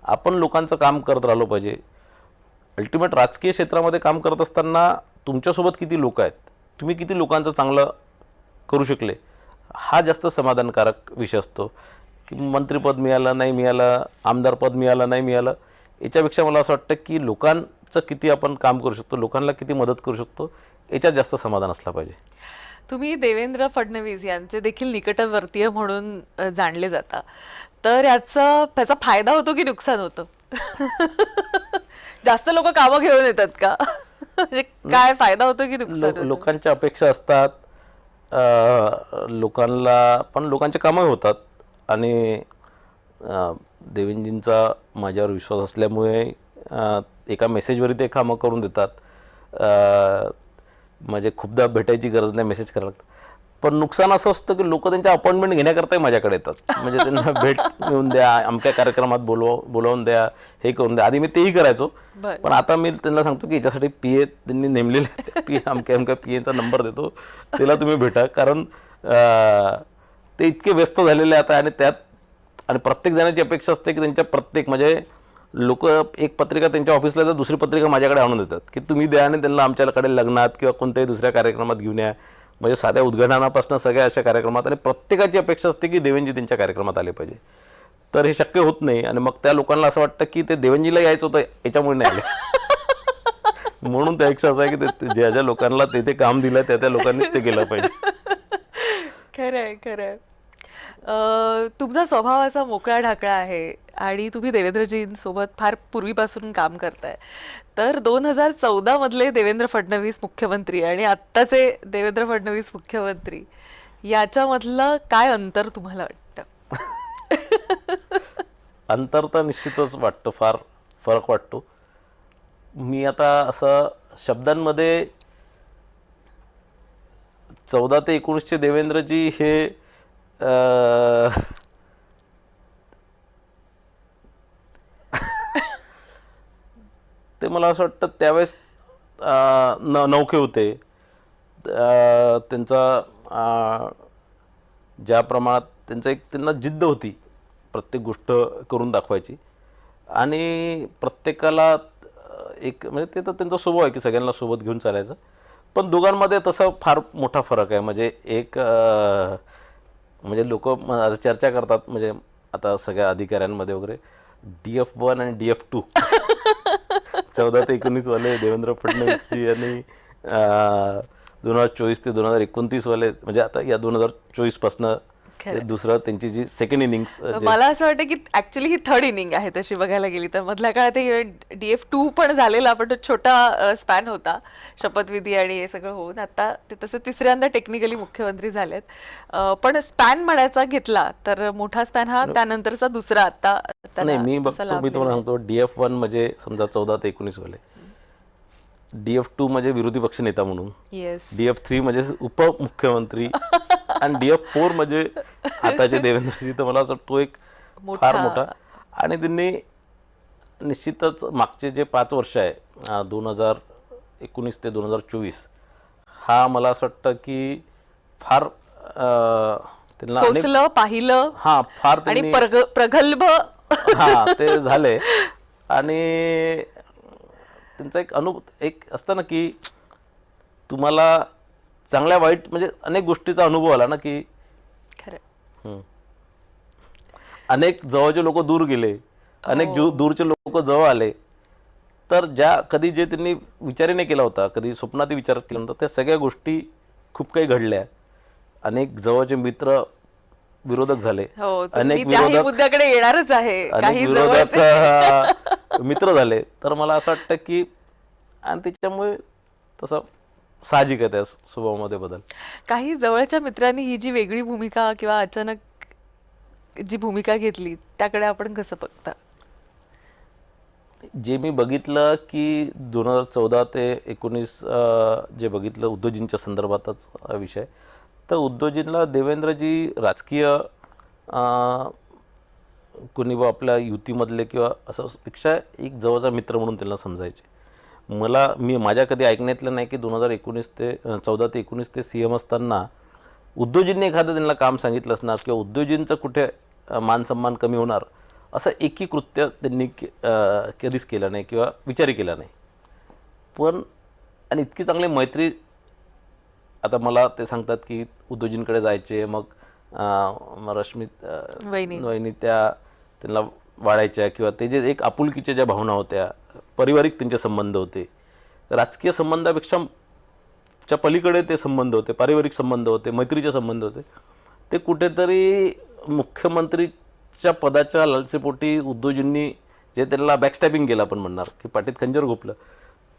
आपण लोकांचं काम करत राहिलो पाहिजे. अल्टिमेट राजकीय क्षेत्रामध्ये काम करत असताना तुमच्यासोबत किती लोक आहेत, तुम्ही किती लोकांचं चांगलं करू शकले, हा जास्त समाधानकारक विषय असतो. की मंत्रिपद मिळालं नाही मिळालं, आमदारपद मिळालं नाही मिळालं, याच्यापेक्षा मला असं वाटतं की लोकांचं किती आपण काम करू शकतो, लोकांना किती मदत करू शकतो, याच्यात जास्त समाधान असलं पाहिजे. तुम्ही देवेंद्र फडणवीस यांचे देखील निकटवर्तीय म्हणून जाणले जाता, तर त्याचा फायदा होतो की नुकसान होतं? जास्त लोक कामं घेऊन येतात का? म्हणजे काय फायदा होतो की नुकसान होतं? लोकांच्या अपेक्षा असतात, लोकांचे कामं होतात आणि देवेंजींचा माझ्यावर विश्वास असल्यामुळे एका मेसेजवरही ते कामं करून देतात. म्हणजे खूपदा भेटायची गरज नाही, मेसेज करायला लागतं. पण नुकसान असं असतं की लोक त्यांच्या अपॉइंटमेंट घेण्याकरताही माझ्याकडे येतात. म्हणजे त्यांना भेट मिळून द्या, अमक्या कार्यक्रमात बोलवून द्या, हे करून द्या. आधी मी तेही करायचो, पण आता मी त्यांना सांगतो की याच्यासाठी PA त्यांनी नेमलेले, अमक्या PAचा नंबर देतो, त्याला तुम्ही भेटा. कारण ते इतके व्यस्त झालेले आता आणि प्रत्येक जणांची अपेक्षा असते की त्यांच्या म्हणजे लोक एक पत्रिका त्यांच्या ऑफिसला तर दुसरी पत्रिका माझ्याकडे आणून देतात की तुम्ही द्या आणि त्यांना आमच्याकडे लग्नात किंवा कोणत्याही दुसऱ्या कार्यक्रमात घेऊन या. म्हणजे साध्या उद्घाटनापासून सगळ्या अशा कार्यक्रमात, आणि प्रत्येकाची अपेक्षा असते की देवेंजी त्यांच्या कार्यक्रमात आले पाहिजे. तर हे शक्य होत नाही आणि मग त्या लोकांना असं वाटतं की ते देवेंजीला यायचं होतं, याच्यामुळे नाही आले. म्हणून त्यापेक्षा असं आहे की ज्या ज्या लोकांना ते काम दिलं त्या लोकांनीच ते केलं पाहिजे. खरंय खरंय. तुमचा स्वभाव असा मोकळा ढाकळा आहे आणि तुम्ही देवेंद्रजींसोबत फार पूर्वीपासून काम करताय. तर 2014 मधले देवेंद्र फडणवीस मुख्यमंत्री आणि आत्ताचे देवेंद्र फडणवीस मुख्यमंत्री याच्यामधलं काय अंतर तुम्हाला वाटतं? अंतर तर निश्चितच वाटतं, फार फरक वाटतो. मी आता असं शब्दांमध्ये 14 ते 19चे देवेंद्रजी हे ते मला असं वाटतं त्यावेळेस नौके होते. त्यांचा ज्या प्रमाणात त्यांना जिद्द होती प्रत्येक गोष्ट करून दाखवायची आणि प्रत्येकाला एक म्हणजे ते तर त्यांचा स्वभाव आहे की सगळ्यांना सोबत घेऊन चालायचं. पण दोघांमध्ये तसा फार मोठा फरक आहे. म्हणजे म्हणजे लोक चर्चा करतात, म्हणजे आता सगळ्या अधिकाऱ्यांमध्ये वगैरे DF1 आणि DF2 14 ते 19 वाले देवेंद्र फडणवीसजी आणि 2024 ते 2029 वाले, म्हणजे आता या 2024 पासून दुसरं त्यांची जी सेकंड इनिंग्स. मला असं वाटतं की ऍक्च्युली ही थर्ड इनिंग आहे तशी बघायला गेली तर. मधल्या काळात DF2 पण झालेला, पण तो छोटा स्पॅन होता शपथविधी आणि हे सगळं होऊन. आता ते तसं तिसऱ्यांदा टेक्निकली मुख्यमंत्री झालेत. पण स्पॅन म्हणायचा घेतला तर मोठा स्पॅन हा त्यानंतरचा दुसरा आता. नाही, मी तुम्हाला सांगतो DF1 म्हणजे समजा 14 ते 19 वाले, DF2 म्हणजे विरोधी पक्ष नेता म्हणून, DF3 म्हणजे उपमुख्यमंत्री आणि DF4 म्हणजे आताचे देवेंद्रजी. तर मला असं वाटतं एक फार मोठा. आणि त्यांनी निश्चितच मागचे जे 5 वर्ष आहे 2019 ते 2024 हा मला असं वाटतं की फार त्यांना सोसलं पाहिलं फार आणि त्यांनी प्रगल्भ ते झाले. आणि त्यांचा एक असतं ना की तुम्हाला चांगल्या वाईट म्हणजे अनेक गोष्टीचा अनुभव आला ना की खरं अनेक जवळचे लोक दूर गेले, अनेक दूरचे लोक जवळ आले. तर कधी जे त्यांनी विचारही नाही केला होता, कधी स्वप्नातही विचार केला नव्हता, त्या सगळ्या गोष्टी खूप काही घडल्या. अनेक जवळचे मित्र विरोधक झाले, अनेक मुद्द्याकडे येणारच आहे, काही विरोधक मित्र झाले. तर मला असं वाटतं की आणि त्याच्यामुळे तसं साहजिक आहे त्या स्वभावामध्ये बदल. काही जवळच्या मित्रांनी ही जी वेगळी भूमिका किंवा अचानक जी भूमिका घेतली त्याकडे आपण कसं बघता? जे मी बघितलं की 2014 ते 19 जे बघितलं उद्धवजींच्या संदर्भातच विषय, तर उद्धवजींना देवेंद्रजी राजकीय कोणी आपल्या युतीमधले किंवा असं पेक्षा एक जवळचा मित्र म्हणून त्यांना समजायचे. माझ्या कधी ऐकण्यातलं नाही की 2014 ते 19 ते CM असताना उद्धवजींनी एखादं त्यांना काम सांगितलं असणार किंवा उद्धवजींचं कुठे मानसन्मान कमी होणार असं एकही कृत्य त्यांनी कधीच केलं नाही किंवा विचारही केला नाही. पण आणि इतकी चांगली मैत्री, आता मला ते सांगतात की उद्धवजींकडे जायचे, मग रश्मित वहिनी त्यांना वाढायच्या किंवा ते जे एक आपुलकीच्या ज्या भावना होत्या, पारिवारिक त्यांचे संबंध होते, राजकीय संबंधापेक्षा च्या पलीकडे ते संबंध होते, पारिवारिक संबंध होते, मैत्रीचे संबंध होते. ते कुठेतरी मुख्यमंत्रीच्या पदाच्या लालसेपोटी उद्धवजींनी जे त्यांना बॅकस्टॅपिंग केलं आपण म्हणणार की पाठीत खंजर घोपलं,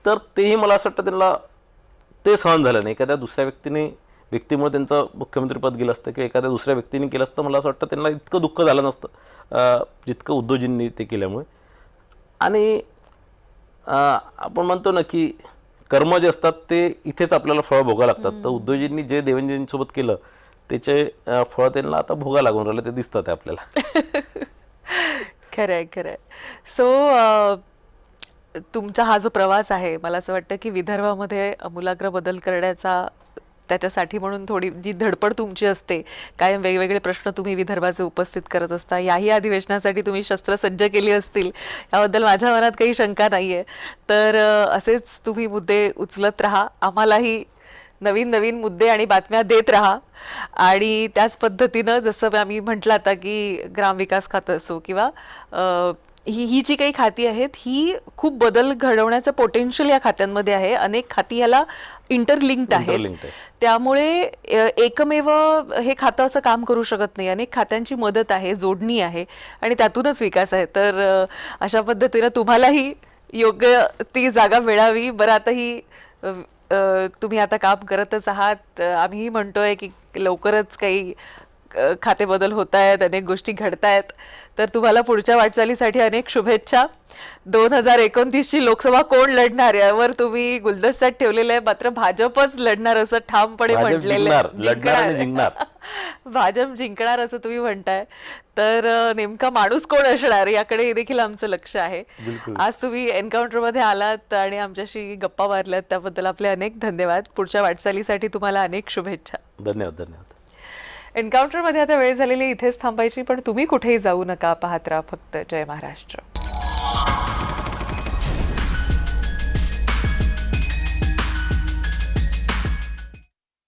तर तेही मला असं वाटतं त्यांना ते सहन झालं नाही. एखाद्या दुसऱ्या व्यक्तीमुळे त्यांचं मुख्यमंत्रीपद गेलं असतं किंवा एखाद्या दुसऱ्या व्यक्तीने केलं असतं, मला असं वाटतं त्यांना इतकं दुःख झालं नसतं जितकं उद्धवजींनी ते केल्यामुळे. आणि आपण म्हणतो ना की कर्म जे असतात ते इथेच आपल्याला फळ भोगा लागतात. तर उद्धवजींनी जे देवेंद्रजींसोबत केलं त्याचे फळ त्यांना आता भोगा लागून राहिले, ते दिसतात आपल्याला. खरंय खरंय. सो तुमचा हा जो प्रवास आहे, मला असं वाटतं की विदर्भामध्ये आमूलाग्र बदल करण्याचा, त्याच्यासाठी म्हणून थोडी जी धडपड तुमची असते, कायम वेगवेगळे प्रश्न तुम्ही विदर्भाचे उपस्थित करत असता, याही अधिवेशनासाठी तुम्ही शस्त्रसज्ज केली असतील याबद्दल माझ्या मनात काही शंका नाही आहे. तर असेच तुम्ही मुद्दे उचलत राहा, आम्हालाही नवीन नवीन मुद्दे आणि बातम्या देत राहा. आणि त्याच पद्धतीनं जसं आम्ही म्हटलं आता की ग्रामविकास खातं असो किंवा ही जी काही खाती आहेत, ही खूप बदल घडवण्याचं पोटेन्शियल या खात्यांमध्ये आहे. अनेक खाती याला इंटरलिंक्ड आहेत, त्यामुळे एकमेव हे खातं असं काम करू शकत नाही. अनेक खात्यांची मदत आहे, जोडणी आहे आणि त्यातूनच विकास आहे. तर अशा पद्धतीनं तुम्हालाही योग्य ती जागा मिळावी. बरं, आता ही तुम्ही आता काम करतच आहात, आम्हीही म्हणतोय की लवकरच काही खाते बदल होत आहेत, अनेक गोष्टी घडतायत. तर तुम्हाला पुढच्या वाटचालीसाठी अनेक शुभेच्छा. 2029ची लोकसभा कोण लढणार यावर तुम्ही गुलदस्त्यात ठेवलेलं आहे, मात्र भाजपच लढणार असं ठामपणे म्हटलेलं आहे. भाजप जिंकणार असं तुम्ही म्हणताय. तर नेमका माणूस कोण असणार याकडे देखील आमचं लक्ष आहे. आज तुम्ही एन्काउंटर मध्ये आलात आणि आमच्याशी गप्पा मारल्यात, त्याबद्दल आपले अनेक धन्यवाद. पुढच्या वाटचालीसाठी तुम्हाला अनेक शुभेच्छा. धन्यवाद. एन्काउंटर मध्ये आता वेळ झालेली इथेच थांबायची, पण तुम्ही कुठेही जाऊ नका. पाहत राहा फक्त जय महाराष्ट्र.